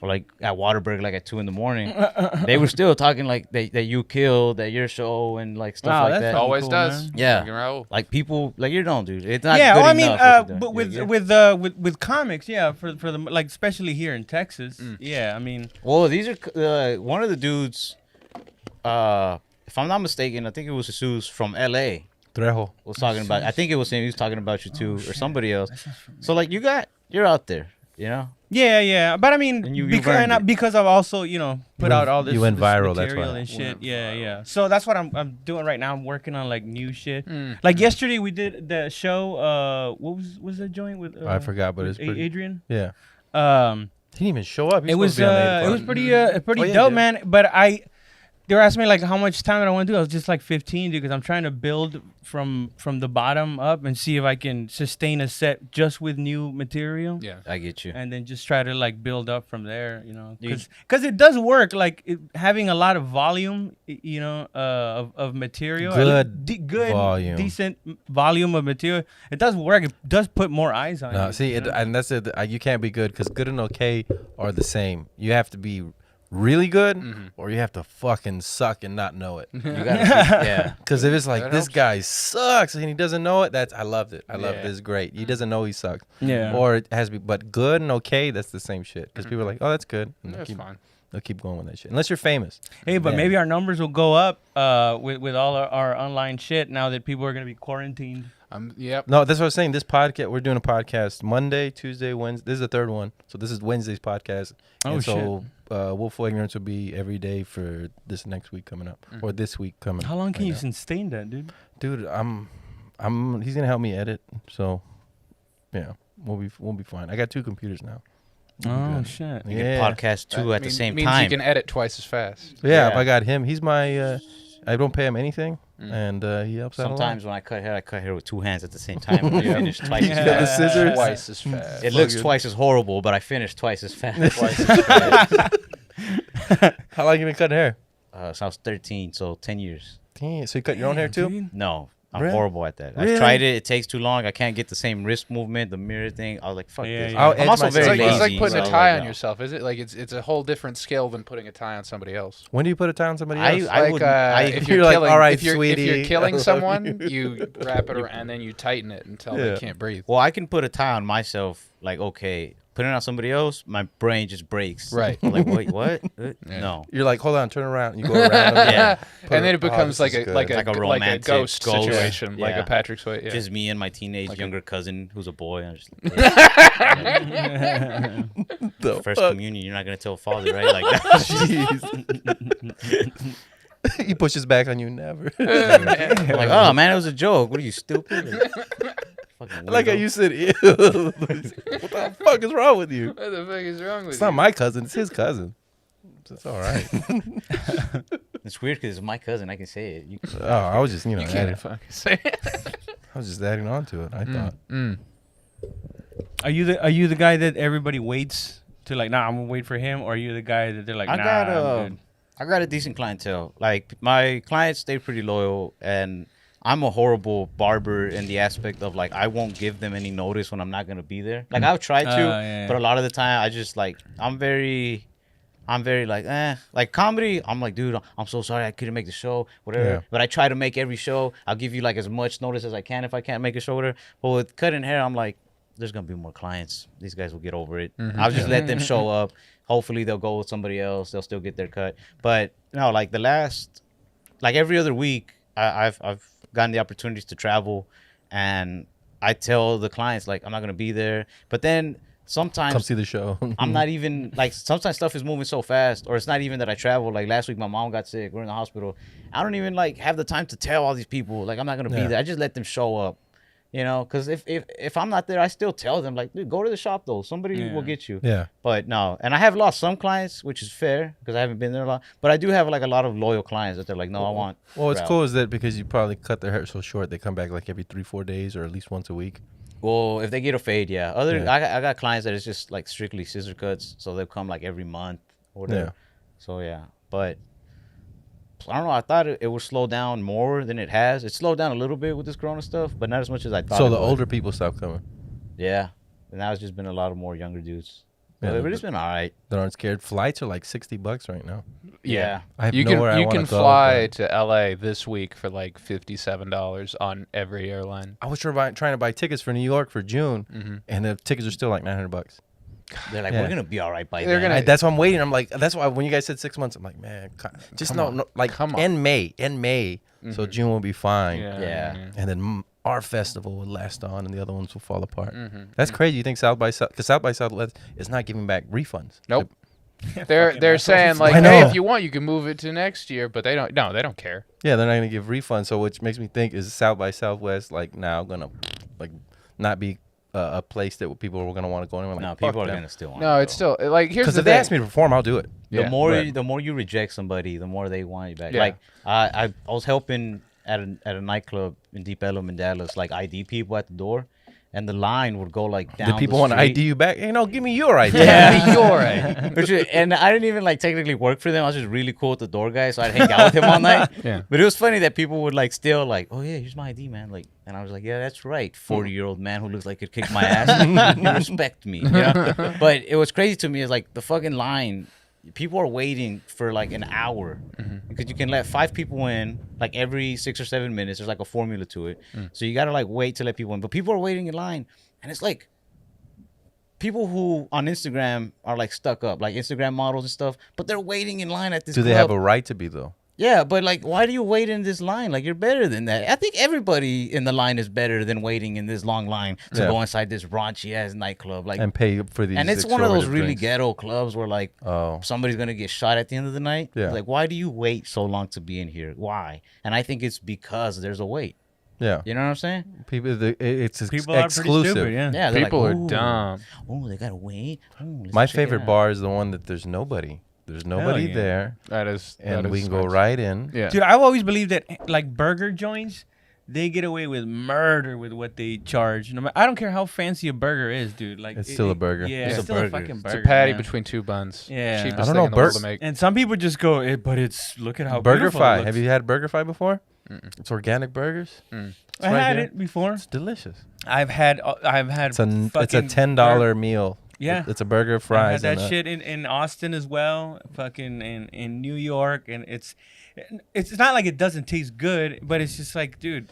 [SPEAKER 6] were like at Waterberg like at 2 a.m. They were still talking like that you killed, that your show and like stuff
[SPEAKER 3] Wow,
[SPEAKER 6] like
[SPEAKER 3] that's
[SPEAKER 6] that.
[SPEAKER 3] cool,
[SPEAKER 4] Always does.
[SPEAKER 3] man.
[SPEAKER 6] Yeah.
[SPEAKER 4] Fucking Raul.
[SPEAKER 6] Like people, like you don't, dude. It's not
[SPEAKER 3] Yeah,
[SPEAKER 6] good
[SPEAKER 3] well, I
[SPEAKER 6] enough
[SPEAKER 3] mean,
[SPEAKER 6] what you're
[SPEAKER 3] but
[SPEAKER 6] doing.
[SPEAKER 3] with comics, yeah, for the like, especially here in Texas, yeah, I mean,
[SPEAKER 6] Well, these are one of the dudes. If I'm not mistaken, I think it was Jesus from L.A.
[SPEAKER 5] Trejo.
[SPEAKER 6] was talking about. I think it was him. He was talking about you too, or somebody else. So like you're out there,
[SPEAKER 3] Yeah. But I mean,
[SPEAKER 6] And you
[SPEAKER 3] because,
[SPEAKER 6] earned it.
[SPEAKER 3] because I've also, put out all this,
[SPEAKER 5] you went
[SPEAKER 3] this
[SPEAKER 5] viral, that's
[SPEAKER 3] material
[SPEAKER 5] why.
[SPEAKER 3] and shit. Yeah. So that's what I'm doing right now. I'm working on like new shit.
[SPEAKER 4] Mm.
[SPEAKER 3] Like yesterday we did the show. What was that joint with?
[SPEAKER 5] I forgot, but
[SPEAKER 3] with
[SPEAKER 5] it's pretty.
[SPEAKER 3] Adrian.
[SPEAKER 5] Yeah.
[SPEAKER 3] He
[SPEAKER 5] didn't even show up. He's
[SPEAKER 3] It was
[SPEAKER 5] supposed to be on 8
[SPEAKER 3] it was
[SPEAKER 5] o'clock.
[SPEAKER 3] pretty
[SPEAKER 5] Oh, yeah,
[SPEAKER 3] dope,
[SPEAKER 5] dude.
[SPEAKER 3] man. But they were asking me like how much time I want to do. I was just like 15, dude, because I'm trying to build from the bottom up and see if I can sustain a set just with new material.
[SPEAKER 4] Yeah.
[SPEAKER 6] I get you.
[SPEAKER 3] And then just try to like build up from there,
[SPEAKER 6] You-
[SPEAKER 3] because it does work. Like having a lot of volume, of material, good
[SPEAKER 5] volume.
[SPEAKER 3] decent volume of material. It does work. It does put more eyes on
[SPEAKER 5] No,
[SPEAKER 3] you.
[SPEAKER 5] see, and that's it. You can't be good because good and okay are the same. You have to be really good, or you have to fucking suck and not know it.
[SPEAKER 6] You gotta yeah.
[SPEAKER 5] Because if it's like
[SPEAKER 4] That
[SPEAKER 5] this
[SPEAKER 4] helps.
[SPEAKER 5] guy sucks and he doesn't know it, I loved it. I love
[SPEAKER 4] Yeah.
[SPEAKER 5] it. It's great. He doesn't know he sucks.
[SPEAKER 3] Yeah.
[SPEAKER 5] Or it has to be, but good and okay, that's the same shit. Because people are like, oh, that's good. And
[SPEAKER 4] That's fine.
[SPEAKER 5] they'll keep going with that shit. Unless you're famous.
[SPEAKER 3] Hey, but
[SPEAKER 5] Yeah.
[SPEAKER 3] maybe our numbers will go up with all our online shit now that people are gonna be quarantined.
[SPEAKER 4] Yep.
[SPEAKER 5] No, that's what I was saying. This podcast, we're doing a podcast Monday, Tuesday, Wednesday. This is the third one. So this is Wednesday's podcast.
[SPEAKER 3] Oh,
[SPEAKER 5] and so Willful Ignorance will be every day for this next week coming up. Or this week coming up.
[SPEAKER 3] How long can
[SPEAKER 5] right
[SPEAKER 3] you
[SPEAKER 5] now.
[SPEAKER 3] sustain that, dude?
[SPEAKER 5] Dude, he's gonna help me edit. So yeah, we'll be fine. I got 2 computers now.
[SPEAKER 3] Oh
[SPEAKER 5] good.
[SPEAKER 3] shit.
[SPEAKER 6] You
[SPEAKER 5] Yeah.
[SPEAKER 6] can podcast two at the same
[SPEAKER 4] means
[SPEAKER 6] time.
[SPEAKER 4] you can edit twice as fast.
[SPEAKER 5] Yeah, if
[SPEAKER 6] Yeah.
[SPEAKER 5] I got him. He's my I don't pay him anything, and he helps out a lot.
[SPEAKER 6] Sometimes when I cut hair with 2 hands at the same time. I finish twice
[SPEAKER 3] Yeah.
[SPEAKER 6] as
[SPEAKER 5] got the
[SPEAKER 6] fast.
[SPEAKER 5] scissors.
[SPEAKER 4] Twice as fast.
[SPEAKER 6] It looks
[SPEAKER 5] Fucking-
[SPEAKER 6] twice as horrible, but I finish twice as fast.
[SPEAKER 5] How long you been cutting hair?
[SPEAKER 6] So I was 13, so 10 years.
[SPEAKER 5] Damn, so you cut your own hair too?
[SPEAKER 6] No, I'm
[SPEAKER 5] Really?
[SPEAKER 6] horrible at that.
[SPEAKER 5] Really?
[SPEAKER 6] I've tried it. It takes too long. I can't get the same wrist movement, the mirror thing. I was like, fuck
[SPEAKER 3] Yeah,
[SPEAKER 6] this.
[SPEAKER 3] yeah.
[SPEAKER 5] I'll
[SPEAKER 6] I'm
[SPEAKER 5] edge
[SPEAKER 6] also
[SPEAKER 5] myself.
[SPEAKER 6] very
[SPEAKER 4] It's
[SPEAKER 6] lazy.
[SPEAKER 4] like putting
[SPEAKER 6] so
[SPEAKER 4] a
[SPEAKER 6] I was
[SPEAKER 4] tie
[SPEAKER 6] like,
[SPEAKER 4] on
[SPEAKER 6] no.
[SPEAKER 4] yourself, is it? Like it's a whole different skill than putting a tie on somebody else.
[SPEAKER 5] When do you put a tie on somebody
[SPEAKER 6] I-
[SPEAKER 5] else?
[SPEAKER 6] I-
[SPEAKER 4] Like
[SPEAKER 6] wouldn't-
[SPEAKER 4] if
[SPEAKER 5] You're
[SPEAKER 4] you're
[SPEAKER 5] like,
[SPEAKER 4] killing,
[SPEAKER 5] "All right,
[SPEAKER 4] if you're
[SPEAKER 5] sweetie,
[SPEAKER 4] killing
[SPEAKER 5] I love
[SPEAKER 4] someone, you wrap it around and then you tighten it until
[SPEAKER 5] Yeah.
[SPEAKER 4] they can't breathe.
[SPEAKER 6] Well, I can put a tie on myself. Like, okay, putting it on somebody else, my brain just breaks.
[SPEAKER 4] Right.
[SPEAKER 6] I'm like, wait, what?
[SPEAKER 4] Yeah.
[SPEAKER 6] No.
[SPEAKER 5] You're like, hold on, turn around. You go around.
[SPEAKER 6] Yeah.
[SPEAKER 5] Put
[SPEAKER 4] And then it
[SPEAKER 5] oh,
[SPEAKER 4] becomes
[SPEAKER 5] this
[SPEAKER 4] like
[SPEAKER 5] is
[SPEAKER 4] a
[SPEAKER 5] good.
[SPEAKER 4] like a
[SPEAKER 6] Like a
[SPEAKER 4] like a
[SPEAKER 6] romantic
[SPEAKER 4] ghost
[SPEAKER 6] ghost.
[SPEAKER 4] situation, like
[SPEAKER 6] Yeah.
[SPEAKER 4] a Patrick Swayze. Yeah.
[SPEAKER 6] Just me and my teenage
[SPEAKER 4] Like a-
[SPEAKER 6] younger cousin who's a boy. I'm just
[SPEAKER 5] The
[SPEAKER 6] first
[SPEAKER 5] fuck?
[SPEAKER 6] communion. You're not gonna tell father, right? Like that.
[SPEAKER 5] Jeez. He pushes back on you, never.
[SPEAKER 6] I'm like, oh man, it was a joke. What are you, stupid? Fucking
[SPEAKER 5] I like how
[SPEAKER 6] weirdo.
[SPEAKER 5] you said, ew. What the fuck is wrong with you?
[SPEAKER 4] What the fuck is wrong with
[SPEAKER 5] It's
[SPEAKER 4] you?
[SPEAKER 5] not my cousin, it's his cousin. It's all right.
[SPEAKER 6] It's weird because it's my cousin. I can say it. You,
[SPEAKER 5] Oh, I was just,
[SPEAKER 4] You
[SPEAKER 5] adding,
[SPEAKER 4] can't fucking say it.
[SPEAKER 5] I was just adding on to it. I thought.
[SPEAKER 3] Are you the guy that everybody waits to like? Nah, I'm gonna wait for him. Or are you the guy that they're like,
[SPEAKER 6] I
[SPEAKER 3] nah,
[SPEAKER 6] got
[SPEAKER 3] I'm good.
[SPEAKER 6] I got a decent clientele. Like my clients stay pretty loyal, and I'm a horrible barber in the aspect of like I won't give them any notice when I'm not gonna be there. Like I've tried to,
[SPEAKER 3] yeah.
[SPEAKER 6] but a lot of the time I just like I'm very like like comedy. I'm like, dude, I'm so sorry I couldn't make the show, whatever.
[SPEAKER 5] Yeah.
[SPEAKER 6] But I try to make every show. I'll give you like as much notice as I can if I can't make a show, whatever. But with cutting hair, I'm like, there's gonna be more clients. These guys will get over it. I'll just let them show up. Hopefully they'll go with somebody else. They'll still get their cut. But no, like every other week, I've gotten the opportunities to travel, and I tell the clients like I'm not gonna be there. But then sometimes
[SPEAKER 5] Come see the show.
[SPEAKER 6] I'm not even like sometimes stuff is moving so fast, or it's not even that I travel. Like last week, my mom got sick. We're in the hospital. I don't even like have the time to tell all these people like I'm not gonna be
[SPEAKER 5] Yeah.
[SPEAKER 6] there. I just let them show up, you know. Because if I'm not there, I still tell them like, dude, go to the shop though. Somebody will get you.
[SPEAKER 5] Yeah.
[SPEAKER 6] But no, and I have lost some clients, which is fair because I haven't been there a lot. But I do have like a lot of loyal clients that they're like, no, I want.
[SPEAKER 5] Well, what's
[SPEAKER 6] route.
[SPEAKER 5] cool is that because you probably cut their hair so short, they come back like every 3-4 days or at least once a week.
[SPEAKER 6] Well, if they get a fade, yeah.
[SPEAKER 5] Yeah.
[SPEAKER 6] I got clients that it's just like strictly scissor cuts, so they'll come like every month or whatever.
[SPEAKER 5] Yeah.
[SPEAKER 6] So yeah, but I don't know. I thought it would slow down more than it has. It slowed down a little bit with this Corona stuff, but not as much as I thought.
[SPEAKER 5] So
[SPEAKER 6] it
[SPEAKER 5] the
[SPEAKER 6] would.
[SPEAKER 5] older people stop coming.
[SPEAKER 6] Yeah, and now it's just been a lot of more younger dudes.
[SPEAKER 5] Yeah,
[SPEAKER 6] But it's been all right.
[SPEAKER 5] That aren't scared. Flights are like $60 right now.
[SPEAKER 6] Yeah.
[SPEAKER 5] I have
[SPEAKER 4] You
[SPEAKER 5] nowhere I
[SPEAKER 4] can
[SPEAKER 5] wanna go,
[SPEAKER 4] fly
[SPEAKER 5] but-
[SPEAKER 4] to LA this week for like $57 on every airline.
[SPEAKER 5] I was trying to buy tickets for New York for June, and the tickets are still like $900.
[SPEAKER 6] They're like,
[SPEAKER 5] Yeah.
[SPEAKER 6] we're gonna be all right by
[SPEAKER 4] They're
[SPEAKER 6] then.
[SPEAKER 4] gonna-
[SPEAKER 5] That's why I'm waiting. I'm like, that's why when you guys said 6 months, I'm like, man, just
[SPEAKER 4] Come
[SPEAKER 5] no,
[SPEAKER 4] on.
[SPEAKER 5] no, like
[SPEAKER 4] Come on.
[SPEAKER 5] in May, so June will be fine.
[SPEAKER 6] Yeah.
[SPEAKER 5] And then our festival will last on and the other ones will fall apart.
[SPEAKER 4] Mm-hmm.
[SPEAKER 5] That's crazy. You think South by Southwest is not giving back refunds?
[SPEAKER 4] Nope. They're saying like,
[SPEAKER 5] I know.
[SPEAKER 4] hey, if you want, you can move it to next year, but they don't. No, they don't care.
[SPEAKER 5] Yeah, they're not gonna give refunds. So which makes me think, is South by Southwest like now gonna like not be a place that people are gonna want to go anywhere? Like,
[SPEAKER 6] No,
[SPEAKER 5] fuck
[SPEAKER 6] people are
[SPEAKER 5] them.
[SPEAKER 6] gonna still want.
[SPEAKER 4] No, it's still like here's
[SPEAKER 5] Because
[SPEAKER 4] the
[SPEAKER 5] if they
[SPEAKER 4] thing.
[SPEAKER 5] ask me to perform, I'll do it.
[SPEAKER 4] Yeah,
[SPEAKER 6] the more you reject somebody, the more they want you back.
[SPEAKER 4] Yeah.
[SPEAKER 6] Like I was helping at a nightclub in Deep Ellum in Dallas, like ID people at the door, and the line would go like down.
[SPEAKER 5] Did people
[SPEAKER 6] the
[SPEAKER 5] want to
[SPEAKER 6] street.
[SPEAKER 5] ID you back? You know, give me your ID.
[SPEAKER 6] Yeah.
[SPEAKER 5] Give me your ID.
[SPEAKER 6] And I didn't even like technically work for them. I was just really cool with the door guy, so I'd hang out with him all night.
[SPEAKER 4] Yeah.
[SPEAKER 6] But it was funny that people would like still like, oh yeah, here's my ID, man. Like, and I was like, yeah, that's right. 40-year-old man who looks like he'd kick my ass. You respect me. You know? But it was crazy to me is like the fucking line. People are waiting for like an hour because you can let 5 people in like every 6 or 7 minutes. There's like a formula to it. So you gotta like wait to let people in. But people are waiting in line, and it's like people who on Instagram are like stuck up, like Instagram models and stuff. But they're waiting in line at this.
[SPEAKER 5] Do they
[SPEAKER 6] club.
[SPEAKER 5] have a right to be though?
[SPEAKER 6] Yeah, but like, why do you wait in this line? Like, you're better than that. I think everybody in the line is better than waiting in this long line to
[SPEAKER 5] Yeah.
[SPEAKER 6] go inside this raunchy ass nightclub. Like,
[SPEAKER 5] And pay for these.
[SPEAKER 6] and it's one of those
[SPEAKER 5] exorbitant
[SPEAKER 6] really
[SPEAKER 5] drinks.
[SPEAKER 6] ghetto clubs where like
[SPEAKER 5] Oh.
[SPEAKER 6] somebody's gonna get shot at the end of the night.
[SPEAKER 5] Yeah.
[SPEAKER 6] Like, why do you wait so long to be in here? Why? And I think it's because there's a wait.
[SPEAKER 5] Yeah.
[SPEAKER 6] You know what I'm saying?
[SPEAKER 5] People, it's
[SPEAKER 3] People are pretty
[SPEAKER 5] exclusive.
[SPEAKER 3] stupid. Yeah.
[SPEAKER 6] Yeah. They're
[SPEAKER 4] People
[SPEAKER 6] like,
[SPEAKER 4] are
[SPEAKER 6] "Ooh,
[SPEAKER 4] dumb.
[SPEAKER 6] Oh, they gotta wait. Ooh, let's
[SPEAKER 5] My
[SPEAKER 6] check it
[SPEAKER 5] favorite
[SPEAKER 6] out."
[SPEAKER 5] bar is the one that there's nobody. There's nobody
[SPEAKER 3] yeah.
[SPEAKER 5] there,
[SPEAKER 4] That is.
[SPEAKER 5] and
[SPEAKER 4] that
[SPEAKER 5] we
[SPEAKER 4] is
[SPEAKER 5] can go
[SPEAKER 4] nice.
[SPEAKER 5] right in.
[SPEAKER 4] Yeah.
[SPEAKER 3] Dude, I've always believed that like burger joints, they get away with murder with what they charge. No, I don't care how fancy a burger is, dude. Like
[SPEAKER 5] It's still a burger.
[SPEAKER 3] Yeah,
[SPEAKER 6] It's
[SPEAKER 3] it's
[SPEAKER 6] a
[SPEAKER 3] still a
[SPEAKER 6] burger.
[SPEAKER 3] fucking
[SPEAKER 4] It's
[SPEAKER 3] burger.
[SPEAKER 4] a patty
[SPEAKER 3] man.
[SPEAKER 4] between 2 buns.
[SPEAKER 3] Yeah.
[SPEAKER 4] Cheapest
[SPEAKER 5] I don't
[SPEAKER 4] thing
[SPEAKER 5] know,
[SPEAKER 4] in the world
[SPEAKER 5] Bur-
[SPEAKER 4] to make.
[SPEAKER 3] And some people just go, but it's look at how beautiful it
[SPEAKER 5] BurgerFi.
[SPEAKER 3] looks.
[SPEAKER 5] Have you had BurgerFi before? It's organic burgers.
[SPEAKER 4] Mm.
[SPEAKER 5] It's
[SPEAKER 3] I
[SPEAKER 5] right
[SPEAKER 3] had
[SPEAKER 5] here.
[SPEAKER 3] it before.
[SPEAKER 5] It's delicious.
[SPEAKER 3] I've had
[SPEAKER 5] It's a
[SPEAKER 3] fucking
[SPEAKER 5] $10 meal.
[SPEAKER 3] Yeah.
[SPEAKER 5] It's a burger,
[SPEAKER 3] I
[SPEAKER 5] fries,
[SPEAKER 3] had that
[SPEAKER 5] and
[SPEAKER 3] shit in Austin as well, fucking in New York, and it's not like it doesn't taste good, but it's just like, dude,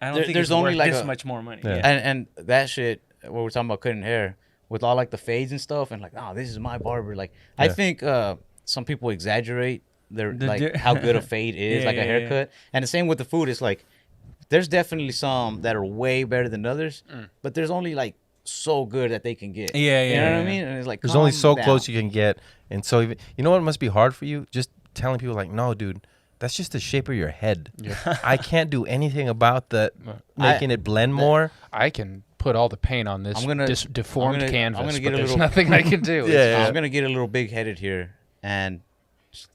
[SPEAKER 3] I don't think
[SPEAKER 6] There's
[SPEAKER 3] it's
[SPEAKER 6] only
[SPEAKER 3] worth
[SPEAKER 6] like
[SPEAKER 3] this
[SPEAKER 6] a-
[SPEAKER 3] much more money.
[SPEAKER 5] Yeah.
[SPEAKER 6] And that shit, what we're talking about cutting hair with all like the fades and stuff, and like, oh, this is my barber. Like, I
[SPEAKER 5] Yeah.
[SPEAKER 6] think some people exaggerate their
[SPEAKER 3] The
[SPEAKER 6] like
[SPEAKER 3] di-
[SPEAKER 6] how good a fade is,
[SPEAKER 3] Yeah,
[SPEAKER 6] like
[SPEAKER 3] yeah,
[SPEAKER 6] a
[SPEAKER 3] yeah.
[SPEAKER 6] haircut. And the same with the food. It's like there's definitely some that are way better than others, but there's only like so good that they can get.
[SPEAKER 3] Yeah,
[SPEAKER 6] You know
[SPEAKER 3] yeah,
[SPEAKER 6] what I
[SPEAKER 3] yeah.
[SPEAKER 6] mean? And it's like
[SPEAKER 5] there's only
[SPEAKER 6] calm
[SPEAKER 5] so
[SPEAKER 6] down.
[SPEAKER 5] close you can get, and so even, you know what must be hard for you? Just telling people like, no, dude, that's just the shape of your head. I can't do anything about that, making it blend more.
[SPEAKER 4] I can put all the paint on this
[SPEAKER 6] I'm gonna-
[SPEAKER 4] deformed
[SPEAKER 6] I'm gonna
[SPEAKER 4] canvas,
[SPEAKER 6] get
[SPEAKER 4] but
[SPEAKER 6] a
[SPEAKER 4] there's
[SPEAKER 6] little-
[SPEAKER 4] nothing I can do.
[SPEAKER 5] Yeah.
[SPEAKER 6] I'm gonna get a little big headed here, and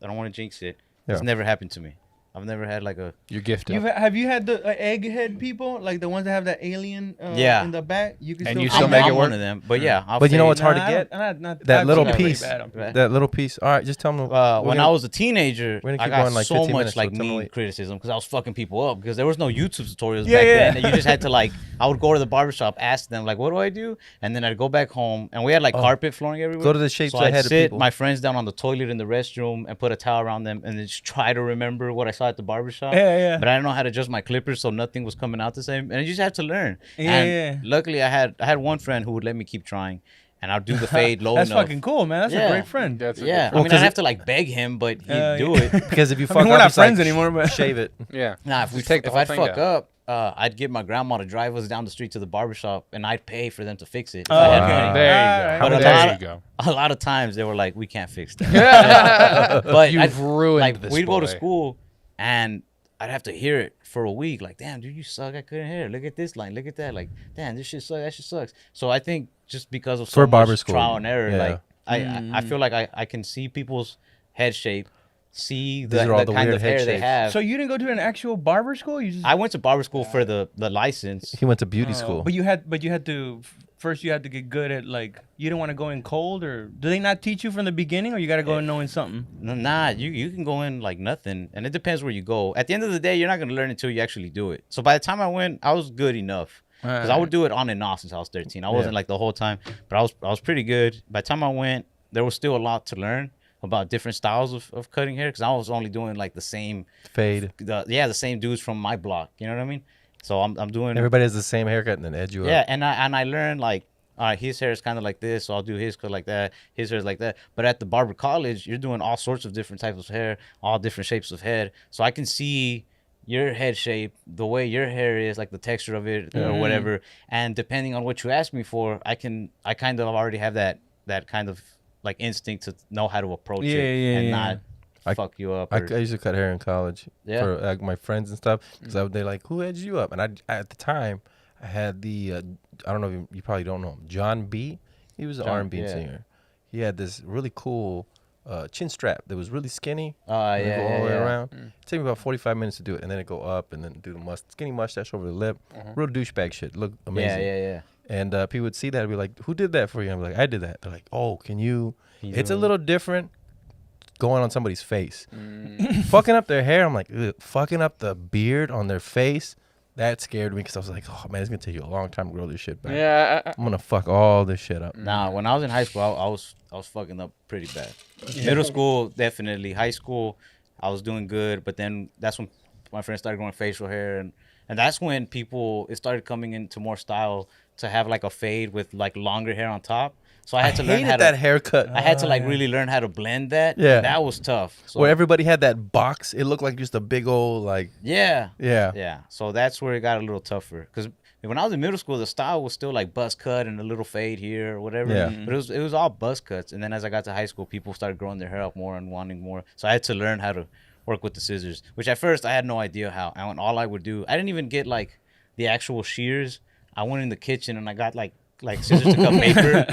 [SPEAKER 6] I don't want to jinx it. It's
[SPEAKER 5] Yeah.
[SPEAKER 6] never happened to me. I've never had like a
[SPEAKER 4] You're gifted.
[SPEAKER 3] Have you had the egghead people, like the ones that have that alien
[SPEAKER 6] Yeah.
[SPEAKER 3] in the back? You can
[SPEAKER 4] And
[SPEAKER 3] still
[SPEAKER 4] you
[SPEAKER 3] see
[SPEAKER 4] still
[SPEAKER 6] I'm
[SPEAKER 3] that?
[SPEAKER 4] make it
[SPEAKER 6] one
[SPEAKER 4] work?
[SPEAKER 6] of them, but yeah. I'll
[SPEAKER 5] But you know
[SPEAKER 6] fade.
[SPEAKER 5] what's hard to
[SPEAKER 3] I
[SPEAKER 5] get?
[SPEAKER 3] don't- not-
[SPEAKER 5] That
[SPEAKER 3] I've
[SPEAKER 5] little
[SPEAKER 3] seen it really
[SPEAKER 5] piece.
[SPEAKER 3] bad on people.
[SPEAKER 5] That little piece. All right, just tell them.
[SPEAKER 6] When I was a teenager,
[SPEAKER 5] we're gonna
[SPEAKER 6] I
[SPEAKER 5] keep
[SPEAKER 6] got
[SPEAKER 5] going like
[SPEAKER 6] so
[SPEAKER 5] 15
[SPEAKER 6] much
[SPEAKER 5] minutes, so
[SPEAKER 6] like
[SPEAKER 5] tell me
[SPEAKER 6] mean
[SPEAKER 5] what-
[SPEAKER 6] criticism because I was fucking people up because there was no YouTube tutorials
[SPEAKER 3] Yeah,
[SPEAKER 6] back
[SPEAKER 3] yeah.
[SPEAKER 6] then. And you just had to like, I would go to the barbershop, ask them like, what do I do? And then I'd go back home, and we had like carpet flooring everywhere.
[SPEAKER 5] Go to the shapes
[SPEAKER 6] so I'd
[SPEAKER 5] ahead of
[SPEAKER 6] sit
[SPEAKER 5] people.
[SPEAKER 6] my friends down on the toilet in the restroom and put a towel around them, and then just try to remember what I saw at the barbershop.
[SPEAKER 3] Yeah, yeah.
[SPEAKER 6] But I didn't know how to adjust my clippers, so nothing was coming out the same. And you just have to learn.
[SPEAKER 3] Yeah,
[SPEAKER 6] and
[SPEAKER 3] yeah.
[SPEAKER 6] luckily, I had one friend who would let me keep trying, and I'd do the fade low
[SPEAKER 3] That's
[SPEAKER 6] enough.
[SPEAKER 3] fucking cool, man. That's a
[SPEAKER 6] Yeah.
[SPEAKER 3] great friend.
[SPEAKER 4] That's a
[SPEAKER 6] Yeah,
[SPEAKER 4] good
[SPEAKER 6] I mean,
[SPEAKER 5] 'cause
[SPEAKER 6] I'd have
[SPEAKER 5] it-
[SPEAKER 6] to like beg him, but he'd
[SPEAKER 3] Yeah.
[SPEAKER 6] do it.
[SPEAKER 5] because if you
[SPEAKER 3] I
[SPEAKER 5] fuck
[SPEAKER 3] mean, we're
[SPEAKER 5] up,
[SPEAKER 3] not
[SPEAKER 5] it's like,
[SPEAKER 3] friends anymore, but
[SPEAKER 5] shave it.
[SPEAKER 4] yeah.
[SPEAKER 6] Nah, if
[SPEAKER 4] Just take the
[SPEAKER 6] if
[SPEAKER 4] whole
[SPEAKER 6] I'd
[SPEAKER 4] thing
[SPEAKER 6] fuck
[SPEAKER 4] down.
[SPEAKER 6] up, I'd get my grandma to drive us down the street to the barbershop, and I'd pay for them to fix it. If
[SPEAKER 3] Oh,
[SPEAKER 6] I had
[SPEAKER 3] okay.
[SPEAKER 6] money.
[SPEAKER 4] There
[SPEAKER 3] Alright.
[SPEAKER 4] you
[SPEAKER 6] But
[SPEAKER 4] go.
[SPEAKER 6] a
[SPEAKER 4] There
[SPEAKER 6] lot
[SPEAKER 4] you
[SPEAKER 6] of-
[SPEAKER 4] go.
[SPEAKER 6] A lot of times they were like, "We can't fix that." But
[SPEAKER 4] You've ruined
[SPEAKER 6] like
[SPEAKER 4] this
[SPEAKER 6] we'd go to
[SPEAKER 4] boy.
[SPEAKER 6] school, and I'd have to hear it for a week. Like, damn, dude, you suck. I couldn't hear it. Look at this line. Look at that. Like, damn, this shit sucks. That shit sucks. So I think just because of so
[SPEAKER 5] For barber
[SPEAKER 6] much
[SPEAKER 5] school,
[SPEAKER 6] trial and error,
[SPEAKER 5] yeah.
[SPEAKER 6] like I feel like I can see people's head shape, see
[SPEAKER 5] These
[SPEAKER 6] the
[SPEAKER 5] are all
[SPEAKER 6] the
[SPEAKER 5] the
[SPEAKER 6] kind
[SPEAKER 5] weird
[SPEAKER 6] of
[SPEAKER 5] head
[SPEAKER 6] hair they
[SPEAKER 5] shapes.
[SPEAKER 6] have.
[SPEAKER 3] so you didn't go to an actual barber school? You just
[SPEAKER 6] I went to barber school for the license.
[SPEAKER 5] He went to beauty school.
[SPEAKER 3] But you had to first. You had to get good at like. You didn't want to go in cold, or do they not teach you from the beginning, or you got to go in knowing something?
[SPEAKER 6] Nah, you can go in like nothing, and it depends where you go. At the end of the day, you're not gonna learn until you actually do it. So by the time I went, I was good enough because I would do it on and off since I was 13. I wasn't like the whole time, but I was pretty good. By the time I went, there was still a lot to learn about different styles of cutting hair because I was only doing like the same
[SPEAKER 5] Fade.
[SPEAKER 6] the same dudes from my block. You know what I mean? So I'm doing
[SPEAKER 5] Everybody has the same haircut and then edge you
[SPEAKER 6] yeah,
[SPEAKER 5] up.
[SPEAKER 6] and I learned like, all right, his hair is kind of like this, so I'll do his cut like that. His hair is like that. But at the barber college, you're doing all sorts of different types of hair, all different shapes of head. So I can see your head shape, the way your hair is, like the texture of it or whatever, and depending on what you ask me for, I kind of already have that kind of like instinct to know how to approach it and not fuck you up.
[SPEAKER 5] I used to cut hair in college for like my friends and stuff because they're like, "Who edged you up?" And I at the time I had the I don't know if you probably don't know him, John B. He was an R&B singer. He had this really cool chin strap that was really skinny. Go all the way around. It took me about 45 minutes to do it, and then it go up, and then do the skinny mustache over the lip. Real douchebag shit. Look amazing.
[SPEAKER 6] Yeah.
[SPEAKER 5] And people would see that and be like, "Who did that for you?" I'm like, "I did that." They're like, "Oh, can you?" It's a little different going on somebody's face. Fucking up their hair, I'm like, ugh. Fucking up the beard on their face. That scared me because I was like, "Oh man, it's gonna take you a long time to grow this shit back."
[SPEAKER 4] Yeah.
[SPEAKER 5] I'm gonna fuck all this shit up.
[SPEAKER 6] Nah, when I was in high school, I was fucking up pretty bad. Middle school, definitely. High school, I was doing good, but then that's when my friends started growing facial hair, and that's when it started coming into more style to have like a fade with like longer hair on top. So I had to learn how to
[SPEAKER 5] that haircut.
[SPEAKER 6] I had to like really learn how to blend that.
[SPEAKER 5] Yeah.
[SPEAKER 6] That was tough. So,
[SPEAKER 5] Where everybody had that box, it looked like just a big old like.
[SPEAKER 6] Yeah.
[SPEAKER 5] Yeah.
[SPEAKER 6] So that's where it got a little tougher. Because when I was in middle school, the style was still like buzz cut and a little fade here or whatever.
[SPEAKER 5] Yeah.
[SPEAKER 6] But it was all buzz cuts. And then as I got to high school, people started growing their hair up more and wanting more. So I had to learn how to work with the scissors, which at first I had no idea how. And all I would do, I didn't even get like the actual shears. I went in the kitchen and I got like scissors to cut paper,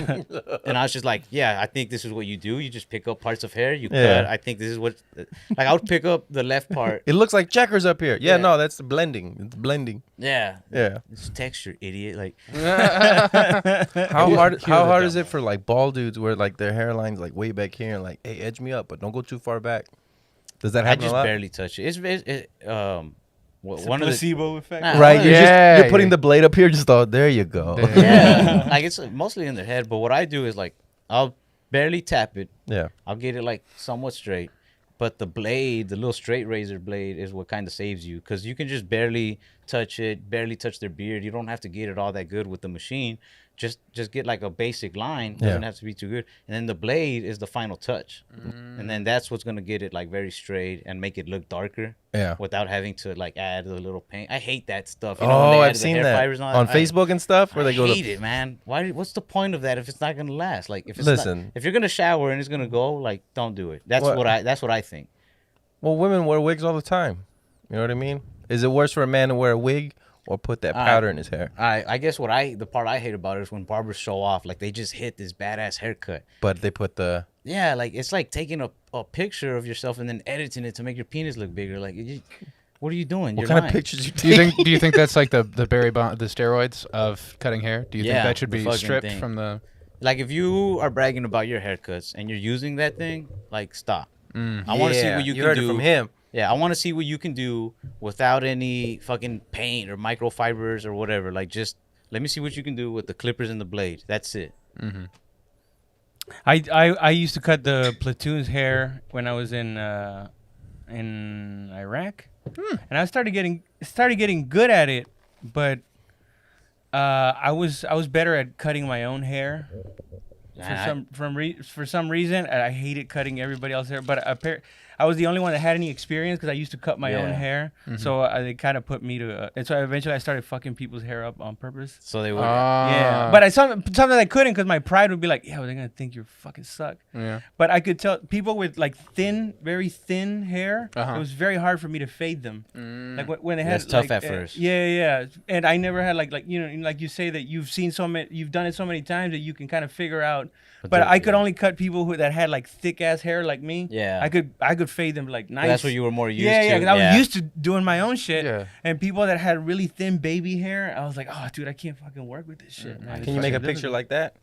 [SPEAKER 6] and I was just like, yeah, I think this is what you do. You just pick up parts of hair, you cut. I think this is what, like, I would pick up the left part.
[SPEAKER 5] It looks like checkers up here. Yeah, no, that's the blending. It's blending.
[SPEAKER 6] Yeah.
[SPEAKER 5] Yeah.
[SPEAKER 6] It's texture, idiot. Like,
[SPEAKER 5] how hard is it for like bald dudes where like their hairline's like way back here and like, hey, edge me up, but don't go too far back? Does that happen
[SPEAKER 6] I just
[SPEAKER 5] a lot?
[SPEAKER 6] barely touch it.
[SPEAKER 3] It's
[SPEAKER 6] one
[SPEAKER 3] a
[SPEAKER 6] of the
[SPEAKER 3] placebo effect.
[SPEAKER 5] Right, you're putting the blade up here. Just there you go.
[SPEAKER 6] Yeah, like it's mostly in their head. But what I do is like I'll barely tap it.
[SPEAKER 5] Yeah.
[SPEAKER 6] I'll get it like somewhat straight. But the blade, the little straight razor blade, is what kind of saves you because you can just barely touch it, barely touch their beard. You don't have to get it all that good with the machine. Just get like a basic line. Doesn't have to be too good. And then the blade is the final touch. And then that's what's gonna get it like very straight and make it look darker.
[SPEAKER 5] Yeah.
[SPEAKER 6] Without having to like add a little paint. I hate that stuff.
[SPEAKER 5] You
[SPEAKER 6] know, when
[SPEAKER 5] oh,
[SPEAKER 6] they
[SPEAKER 5] I've
[SPEAKER 6] add the
[SPEAKER 5] seen
[SPEAKER 6] hair
[SPEAKER 5] that
[SPEAKER 6] fibers and all
[SPEAKER 5] on
[SPEAKER 6] that.
[SPEAKER 5] Facebook and stuff where they go.
[SPEAKER 6] I hate it, man. What's the point of that if it's not gonna last? Like if it's
[SPEAKER 5] Listen,
[SPEAKER 6] if you're gonna shower and it's gonna go, like don't do it. That's what I think.
[SPEAKER 5] Well, women wear wigs all the time. You know what I mean? Is it worse for a man to wear a wig or put that powder in his hair?
[SPEAKER 6] I guess the part I hate about it is when barbers show off, like they just hit this badass haircut.
[SPEAKER 5] But they put the
[SPEAKER 6] like it's like taking a picture of yourself and then editing it to make your penis look bigger. Like, what are you doing?
[SPEAKER 5] What
[SPEAKER 6] You're
[SPEAKER 5] kind of pictures you
[SPEAKER 4] Do you think that's like the the steroids of cutting hair? Do you think that should
[SPEAKER 6] the
[SPEAKER 4] be
[SPEAKER 6] fucking
[SPEAKER 4] stripped
[SPEAKER 6] thing.
[SPEAKER 4] from the?
[SPEAKER 6] Like if you are bragging about your haircuts and you're using that thing, like stop. I want to see what you can
[SPEAKER 5] heard
[SPEAKER 6] do
[SPEAKER 5] it from him.
[SPEAKER 6] Yeah, I want to see what you can do without any fucking paint or microfibers or whatever. Like, just let me see what you can do with the clippers and the blade. That's it.
[SPEAKER 3] Mm-hmm. I used to cut the platoon's hair when I was in Iraq, and I started getting good at it. But I was better at cutting my own hair. For some reason, I hated cutting everybody else's hair. But I was the only one that had any experience because I used to cut my own hair. Mm-hmm. So they kind of put me to. And so eventually I started fucking people's hair up on purpose.
[SPEAKER 6] So they would.
[SPEAKER 3] Yeah, but sometimes I couldn't because my pride would be like, yeah, well, they're gonna think you fucking suck.
[SPEAKER 4] Yeah.
[SPEAKER 3] But I could tell people with like very thin hair. It was very hard for me to fade them. Like when they had.
[SPEAKER 6] That's tough
[SPEAKER 3] like,
[SPEAKER 6] at first.
[SPEAKER 3] Yeah. And I never had like like you say that you've done it so many times that you can kind of figure out. But I could only cut people that had like thick ass hair like me.
[SPEAKER 6] Yeah.
[SPEAKER 3] I could fade them like nice.
[SPEAKER 6] That's what you were more used to.
[SPEAKER 3] Yeah, because I was used to doing my own shit.
[SPEAKER 4] Yeah.
[SPEAKER 3] And people that had really thin baby hair, I was like, oh, dude, I can't fucking work with this shit. Man.
[SPEAKER 5] Can you make a picture like that?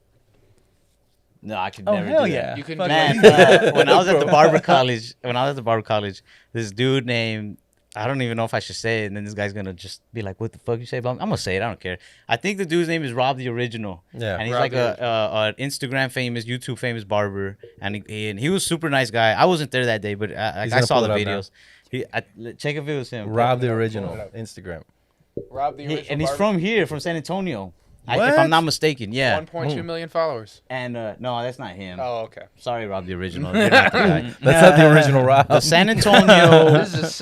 [SPEAKER 6] No, I could
[SPEAKER 3] Oh
[SPEAKER 6] never
[SPEAKER 3] hell
[SPEAKER 6] do
[SPEAKER 3] yeah!
[SPEAKER 6] that.
[SPEAKER 4] You can
[SPEAKER 6] Man, when I was at the barber college, this dude named, I don't even know if I should say it, and then this guy's gonna just be like, "What the fuck you say?" But I'm gonna say it. I don't care. I think the dude's name is Rob the Original.
[SPEAKER 5] Yeah,
[SPEAKER 6] and he's
[SPEAKER 4] Rob
[SPEAKER 6] like a Instagram famous, YouTube famous barber, and he was a super nice guy. I wasn't there that day, but I saw the videos. Check if it was him.
[SPEAKER 5] Rob the Original Instagram.
[SPEAKER 4] Rob the original.
[SPEAKER 6] And he's from here, from San Antonio. If I'm not mistaken, yeah.
[SPEAKER 4] 1.2 million followers.
[SPEAKER 6] And no, that's not him.
[SPEAKER 4] Oh, okay.
[SPEAKER 6] Sorry, Rob, the original. You're not the guy.
[SPEAKER 5] That's not the original Rob.
[SPEAKER 6] The San Antonio.
[SPEAKER 4] This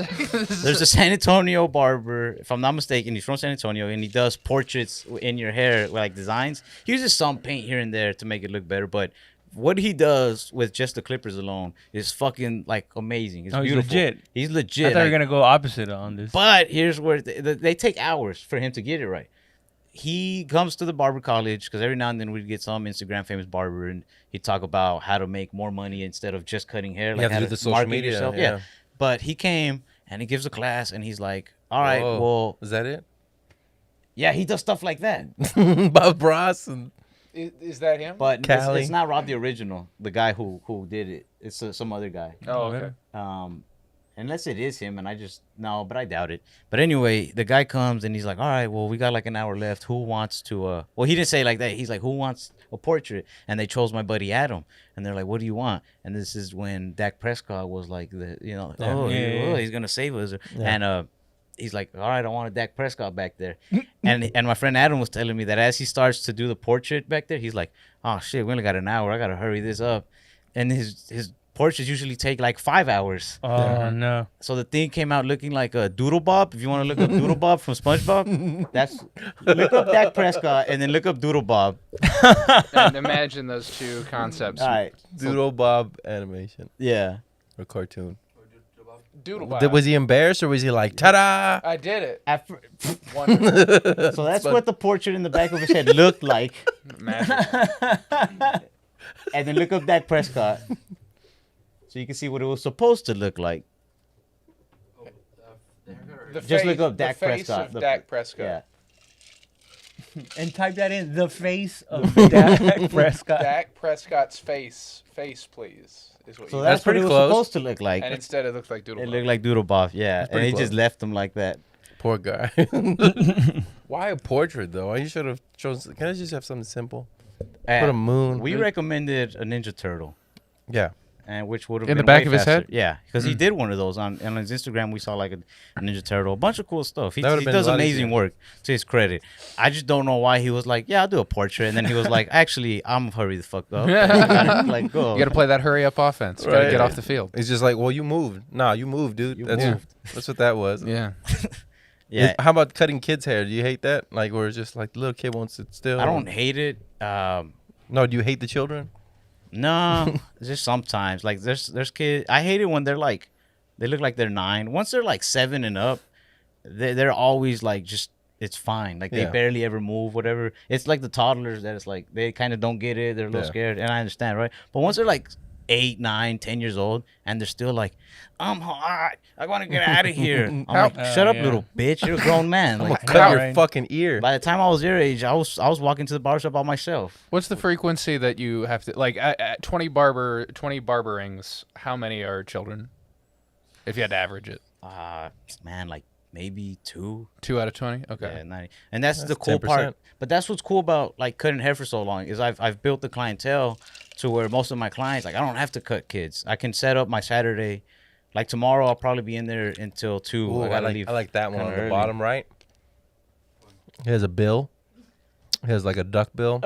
[SPEAKER 6] There's a San Antonio barber. If I'm not mistaken, he's from San Antonio, and he does portraits in your hair, like designs. He uses some paint here and there to make it look better, but what he does with just the clippers alone is fucking like amazing. It's beautiful.
[SPEAKER 3] He's legit.
[SPEAKER 6] He's legit.
[SPEAKER 3] I thought you were gonna go opposite on this.
[SPEAKER 6] But here's where they take hours for him to get it right. He comes to the barber college because every now and then we get some Instagram famous barber, and he'd talk about how to make more money instead of just cutting hair.
[SPEAKER 5] You
[SPEAKER 6] like
[SPEAKER 5] have to
[SPEAKER 6] how
[SPEAKER 5] do the social
[SPEAKER 6] market
[SPEAKER 5] media.
[SPEAKER 6] yourself. Yeah. But he came and he gives a class, and he's like, "All right,
[SPEAKER 5] Whoa.
[SPEAKER 6] well,
[SPEAKER 5] Is that it?
[SPEAKER 6] yeah, he does stuff like that."
[SPEAKER 5] Bob Ross and
[SPEAKER 4] Is that him?
[SPEAKER 6] But
[SPEAKER 5] Cali.
[SPEAKER 6] it's not Rob the original, the guy who did it. It's some other guy.
[SPEAKER 4] Oh, okay.
[SPEAKER 6] Unless it is him, and but I doubt it. But anyway, the guy comes and he's like, "All right, well, we got like an hour left. Who wants to?" Well, he didn't say it like that. He's like, "Who wants a portrait?" And they chose my buddy Adam, and they're like, "What do you want?" And this is when Dak Prescott was like, he's gonna save us, and he's like, "All right, I want a Dak Prescott back there," and my friend Adam was telling me that as he starts to do the portrait back there, he's like, "Oh shit, we only got an hour. I gotta hurry this up," and his portraits usually take like 5 hours.
[SPEAKER 3] Oh no!
[SPEAKER 6] So the thing came out looking like a Doodle Bob. If you want to look up Doodle Bob from SpongeBob, look up Dak Prescott and then look up Doodle Bob.
[SPEAKER 4] And imagine those two concepts.
[SPEAKER 6] All right.
[SPEAKER 5] Doodle Bob animation
[SPEAKER 6] Yeah.
[SPEAKER 5] or cartoon.
[SPEAKER 4] Doodle Bob.
[SPEAKER 5] Was he embarrassed or was he like, ta-da?
[SPEAKER 4] I did it.
[SPEAKER 6] So that's what the portrait in the back of his head looked like.
[SPEAKER 4] Magic.
[SPEAKER 6] And then look up Dak Prescott. So you can see what it was supposed to look like. Just look up Dak
[SPEAKER 4] the face
[SPEAKER 6] Prescott.
[SPEAKER 4] Of Dak Prescott.
[SPEAKER 6] Yeah.
[SPEAKER 3] And type that in, the face of Dak Prescott.
[SPEAKER 4] Dak Prescott's face, please, is what
[SPEAKER 6] So
[SPEAKER 4] you.
[SPEAKER 6] that's what
[SPEAKER 5] pretty
[SPEAKER 6] it was
[SPEAKER 5] close.
[SPEAKER 6] supposed to look like.
[SPEAKER 4] And instead, it looked like Doodle
[SPEAKER 6] It
[SPEAKER 4] Bob.
[SPEAKER 6] looked like Doodle Bob, yeah. And
[SPEAKER 5] pretty
[SPEAKER 6] he just
[SPEAKER 5] close.
[SPEAKER 6] left him like that.
[SPEAKER 5] Poor guy. Why a portrait, though? You should have chosen. Can I just have something simple? Put a moon.
[SPEAKER 6] We recommended a Ninja Turtle.
[SPEAKER 5] Yeah.
[SPEAKER 6] And which would have
[SPEAKER 4] In
[SPEAKER 6] been
[SPEAKER 4] the back
[SPEAKER 6] way
[SPEAKER 4] of his
[SPEAKER 6] faster.
[SPEAKER 4] head?
[SPEAKER 6] Yeah, because he did one of those on his Instagram. We saw like a Ninja Turtle, a bunch of cool stuff. He
[SPEAKER 5] That would've been
[SPEAKER 6] does
[SPEAKER 5] a lot
[SPEAKER 6] amazing
[SPEAKER 5] easier.
[SPEAKER 6] work, to his credit. I just don't know why he was like, "Yeah, I'll do a portrait," and then he was like, "Actually, I'm hurry the fuck up." Like, go.
[SPEAKER 4] You got to play that hurry up offense. Got to
[SPEAKER 5] Right.
[SPEAKER 4] get off the field.
[SPEAKER 5] It's just like, well, you moved. Nah, you moved, dude. That's what that was.
[SPEAKER 4] Yeah.
[SPEAKER 6] Yeah,
[SPEAKER 5] How about cutting kids' hair? Do you hate that? Like, where it's just like the little kid won't sit still?
[SPEAKER 6] I don't hate it.
[SPEAKER 5] No, do you hate the children?
[SPEAKER 6] No, just sometimes. Like, there's kids. I hate it when they look like they're 9. Once they're like 7 and up, they're always like just. It's fine. Like, they
[SPEAKER 5] Yeah.
[SPEAKER 6] barely ever move, whatever. It's like the toddlers that it's like they kind of don't get it. They're a little
[SPEAKER 5] Yeah.
[SPEAKER 6] scared, and I understand, right? But once they're like 8, 9, 10 years old, and they're still like, "I'm hot. I want to get out of here." I'm like, "Shut up,
[SPEAKER 3] yeah.
[SPEAKER 6] little bitch. You're a grown man." Like,
[SPEAKER 5] Cut your
[SPEAKER 3] Right.
[SPEAKER 5] fucking ear.
[SPEAKER 6] by the time I was your age, I was walking to the barbershop by myself.
[SPEAKER 4] What's the frequency that you have to like at 20 barberings? How many are children? If you had to average it,
[SPEAKER 6] Man, like maybe 2.
[SPEAKER 4] 2 out of 20. Okay.
[SPEAKER 6] Yeah, 90. And that's the
[SPEAKER 5] That's
[SPEAKER 6] cool
[SPEAKER 5] 10%.
[SPEAKER 6] part. But that's what's cool about like cutting hair for so long is I've built the clientele to where most of my clients, like, I don't have to cut kids. I can set up my Saturday. Like tomorrow, I'll probably be in there until 2.
[SPEAKER 5] Ooh,
[SPEAKER 6] I gotta leave.
[SPEAKER 5] I like that one
[SPEAKER 6] kinda
[SPEAKER 5] on the
[SPEAKER 6] early.
[SPEAKER 5] bottom right. Here's a bill. Here's like a duck bill.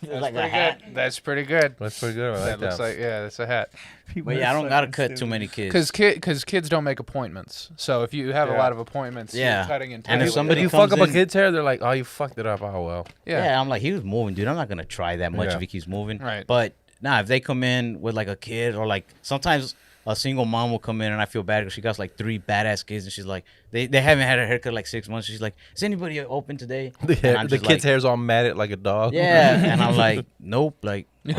[SPEAKER 6] It's like a
[SPEAKER 4] Pretty
[SPEAKER 6] hat.
[SPEAKER 4] good. That's pretty good.
[SPEAKER 5] That's pretty good. I like
[SPEAKER 4] That looks
[SPEAKER 5] that.
[SPEAKER 4] like that's a hat.
[SPEAKER 6] But yeah, I don't gotta cut too many kids.
[SPEAKER 4] Because kids don't make appointments. So if you have a
[SPEAKER 5] Yeah.
[SPEAKER 4] lot of appointments,
[SPEAKER 6] Yeah.
[SPEAKER 4] you're cutting and
[SPEAKER 6] And if
[SPEAKER 4] tailing.
[SPEAKER 6] somebody
[SPEAKER 5] If you
[SPEAKER 6] comes
[SPEAKER 5] fuck up a
[SPEAKER 6] in-
[SPEAKER 5] kid's hair, they're like, "Oh, you fucked it up." Oh well.
[SPEAKER 6] Yeah. I'm like, he was moving, dude. I'm not gonna try that much
[SPEAKER 5] Yeah.
[SPEAKER 6] if he keeps moving.
[SPEAKER 4] Right.
[SPEAKER 6] But if they come in with like a kid or like sometimes a single mom will come in and I feel bad because she got like 3 badass kids and she's like, they haven't had a haircut like 6 months. She's like, "Is anybody open today?" And I'm
[SPEAKER 5] The
[SPEAKER 6] just
[SPEAKER 5] kid's
[SPEAKER 6] like,
[SPEAKER 5] hair's all matted like a dog.
[SPEAKER 6] Yeah, and I'm like, nope. Like,
[SPEAKER 4] No,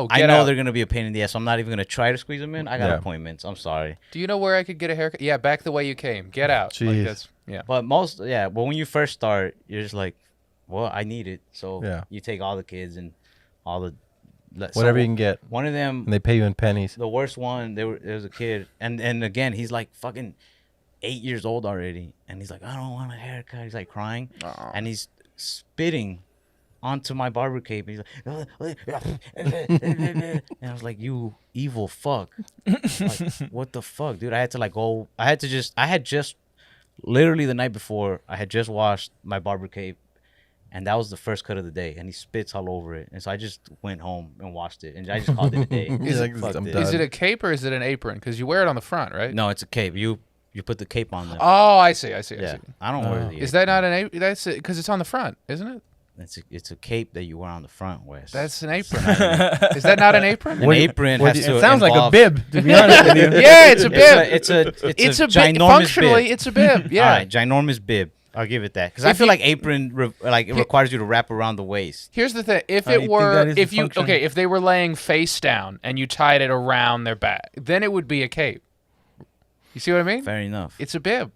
[SPEAKER 6] I
[SPEAKER 4] get
[SPEAKER 6] know
[SPEAKER 4] out.
[SPEAKER 6] they're gonna be a pain in the ass. So I'm not even gonna try to squeeze them in. I got
[SPEAKER 5] Yeah.
[SPEAKER 6] appointments. I'm sorry,
[SPEAKER 4] Do you know where I could get a haircut? Yeah, back the way you came. Get out.
[SPEAKER 5] Jeez.
[SPEAKER 4] Like that's, yeah.
[SPEAKER 6] but when you first start, you're just like, well, I need it. So
[SPEAKER 5] Yeah.
[SPEAKER 6] you take all the kids and all the
[SPEAKER 5] Whatever you can get,
[SPEAKER 6] One of them,
[SPEAKER 5] and they pay you in pennies.
[SPEAKER 6] the worst one, there was a kid, and again, he's like fucking 8 years old already, and he's like, "I don't want a haircut." He's like crying, and he's spitting onto my barber cape. He's like, and I was like, "You evil fuck!" Like, what the fuck, dude? I had to like go. I had just literally the night before, I had just washed my barber cape, And that was the first cut of the day, and he spits all over it. And so I just went home and washed it, and I just called it a day.
[SPEAKER 5] He's like,
[SPEAKER 6] Fuck
[SPEAKER 5] I'm
[SPEAKER 6] this.
[SPEAKER 5] done.
[SPEAKER 4] Is it a cape or is it an apron? Because you wear it on the front, right?
[SPEAKER 6] No, it's a cape. You put the cape on there.
[SPEAKER 4] Oh, I see.
[SPEAKER 6] yeah, I don't wear the.
[SPEAKER 4] Is that not an apron? That's it, because it's on the front, isn't it?
[SPEAKER 6] It's a cape that you wear on the front, Wes.
[SPEAKER 4] That's an apron. Is that not an apron?
[SPEAKER 6] An apron has to
[SPEAKER 3] It sounds like a
[SPEAKER 6] involve-
[SPEAKER 3] bib, to be honest with you.
[SPEAKER 4] Yeah, it's a bib.
[SPEAKER 6] It's a
[SPEAKER 4] It's a bib.
[SPEAKER 6] ginormous
[SPEAKER 4] Functionally,
[SPEAKER 6] bib.
[SPEAKER 4] it's a bib. Yeah.
[SPEAKER 6] All right, ginormous bib. I'll give it that because I
[SPEAKER 4] If
[SPEAKER 6] feel
[SPEAKER 4] you-
[SPEAKER 6] like apron it requires you to wrap around the waist.
[SPEAKER 4] Here's the thing: if
[SPEAKER 3] How do
[SPEAKER 4] it
[SPEAKER 3] you think
[SPEAKER 4] were,
[SPEAKER 3] that is
[SPEAKER 4] if
[SPEAKER 3] the
[SPEAKER 4] you
[SPEAKER 3] function?
[SPEAKER 4] okay, if they were laying face down and you tied it around their back, then it would be a cape. You see what I mean?
[SPEAKER 6] Fair enough.
[SPEAKER 4] It's a bib.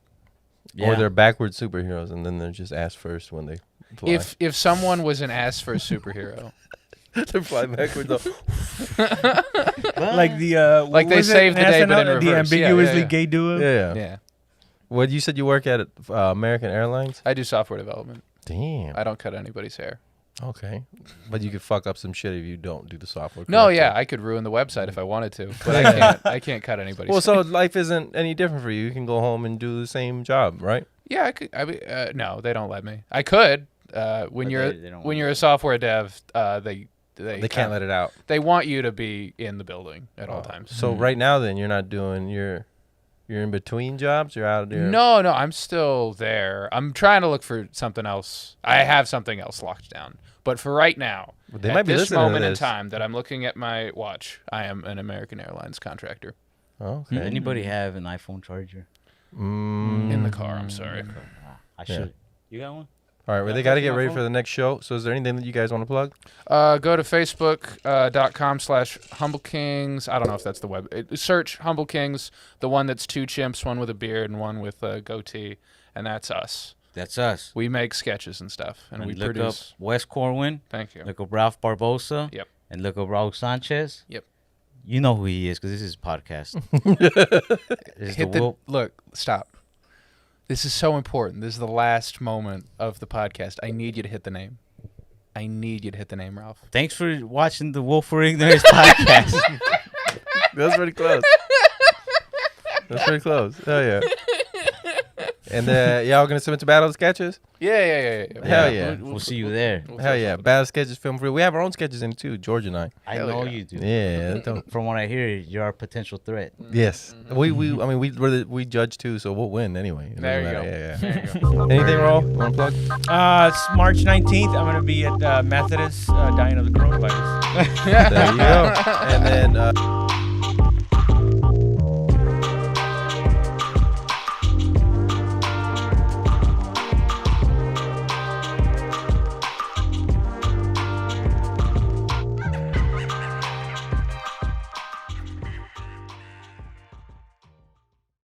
[SPEAKER 5] Or they're backward superheroes, and then they're just ass first when they fly.
[SPEAKER 4] If someone was an ass for a superhero,
[SPEAKER 5] they fly backwards, though.
[SPEAKER 3] Like the
[SPEAKER 4] Like
[SPEAKER 3] what
[SPEAKER 4] they
[SPEAKER 3] was it
[SPEAKER 4] saved the day, but in
[SPEAKER 3] SNL, the
[SPEAKER 4] reverse. Yeah,
[SPEAKER 3] ambiguously
[SPEAKER 4] yeah.
[SPEAKER 3] gay duo.
[SPEAKER 5] Yeah.
[SPEAKER 4] yeah,
[SPEAKER 5] What you said you work at American Airlines?
[SPEAKER 4] I do software development.
[SPEAKER 5] Damn.
[SPEAKER 4] I don't cut anybody's hair.
[SPEAKER 5] Okay. But you could fuck up some shit if you don't do the software.
[SPEAKER 4] No,
[SPEAKER 5] correctly.
[SPEAKER 4] yeah, I could ruin the website if I wanted to, but I can't. I can't cut anybody's.
[SPEAKER 5] Well,
[SPEAKER 4] hair.
[SPEAKER 5] so life isn't any different for you. You can go home and do the same job, right?
[SPEAKER 4] Yeah, I could. I mean, no, they don't let me. I could. When
[SPEAKER 6] But
[SPEAKER 4] you're
[SPEAKER 6] they don't
[SPEAKER 4] when
[SPEAKER 6] want
[SPEAKER 4] you're
[SPEAKER 6] you.
[SPEAKER 4] a software dev, they
[SPEAKER 5] can't let it out.
[SPEAKER 4] They want you to be in the building at all times.
[SPEAKER 5] So right now, then you're not doing you're in between jobs. You're out there.
[SPEAKER 4] No, I'm still there. I'm trying to look for something else. I have something else locked down. But for right now,
[SPEAKER 5] They
[SPEAKER 4] at
[SPEAKER 5] might be
[SPEAKER 4] this
[SPEAKER 5] listening to
[SPEAKER 4] moment in
[SPEAKER 5] this.
[SPEAKER 4] time that I'm looking at my watch, I am an American Airlines contractor.
[SPEAKER 5] Okay.
[SPEAKER 6] Anybody have an iPhone charger?
[SPEAKER 4] In the car, I'm sorry.
[SPEAKER 6] I should. You got one?
[SPEAKER 5] All right. Well, they got to get ready for the next show. So, is there anything that you guys want to plug?
[SPEAKER 4] Go to facebook.com/HumbleKings. I don't know if that's the web. Search Humble Kings, the one that's two chimps, one with a beard and one with a goatee, and that's us.
[SPEAKER 6] That's us.
[SPEAKER 4] We make sketches and stuff, and we
[SPEAKER 6] look
[SPEAKER 4] produce.
[SPEAKER 6] up Wes Corwin.
[SPEAKER 4] Thank you.
[SPEAKER 6] Look up Ralph Barbosa.
[SPEAKER 4] Yep.
[SPEAKER 6] And look up Raul Sanchez.
[SPEAKER 4] Yep.
[SPEAKER 6] You know who he is because this is his podcast. This is
[SPEAKER 4] Hit
[SPEAKER 6] the
[SPEAKER 4] look. Stop. This is so important. This is the last moment of the podcast. I need you to hit the name. I need you to hit the name, Ralph.
[SPEAKER 6] Thanks for watching the Willful Ignorance podcast.
[SPEAKER 5] That's pretty close. That's pretty close. Hell yeah. And y'all gonna submit to battle sketches?
[SPEAKER 4] Yeah.
[SPEAKER 5] Hell yeah.
[SPEAKER 6] We'll see you there.
[SPEAKER 5] Hell yeah. Battle sketches, film free. We have our own sketches in it too, George and I.
[SPEAKER 6] I
[SPEAKER 4] Hell
[SPEAKER 6] know
[SPEAKER 4] yeah.
[SPEAKER 6] you do.
[SPEAKER 5] Yeah. Don't.
[SPEAKER 6] From what I hear, you're our potential threat.
[SPEAKER 5] Yes. I mean, we judge too, so we'll win anyway. It
[SPEAKER 4] There you
[SPEAKER 5] doesn't
[SPEAKER 4] go.
[SPEAKER 5] matter. Yeah.
[SPEAKER 4] There you go.
[SPEAKER 5] Anything, Raul? You want to plug?
[SPEAKER 3] It's March 19th. I'm gonna be at Methodist dying of the coronavirus.
[SPEAKER 5] There you go. And then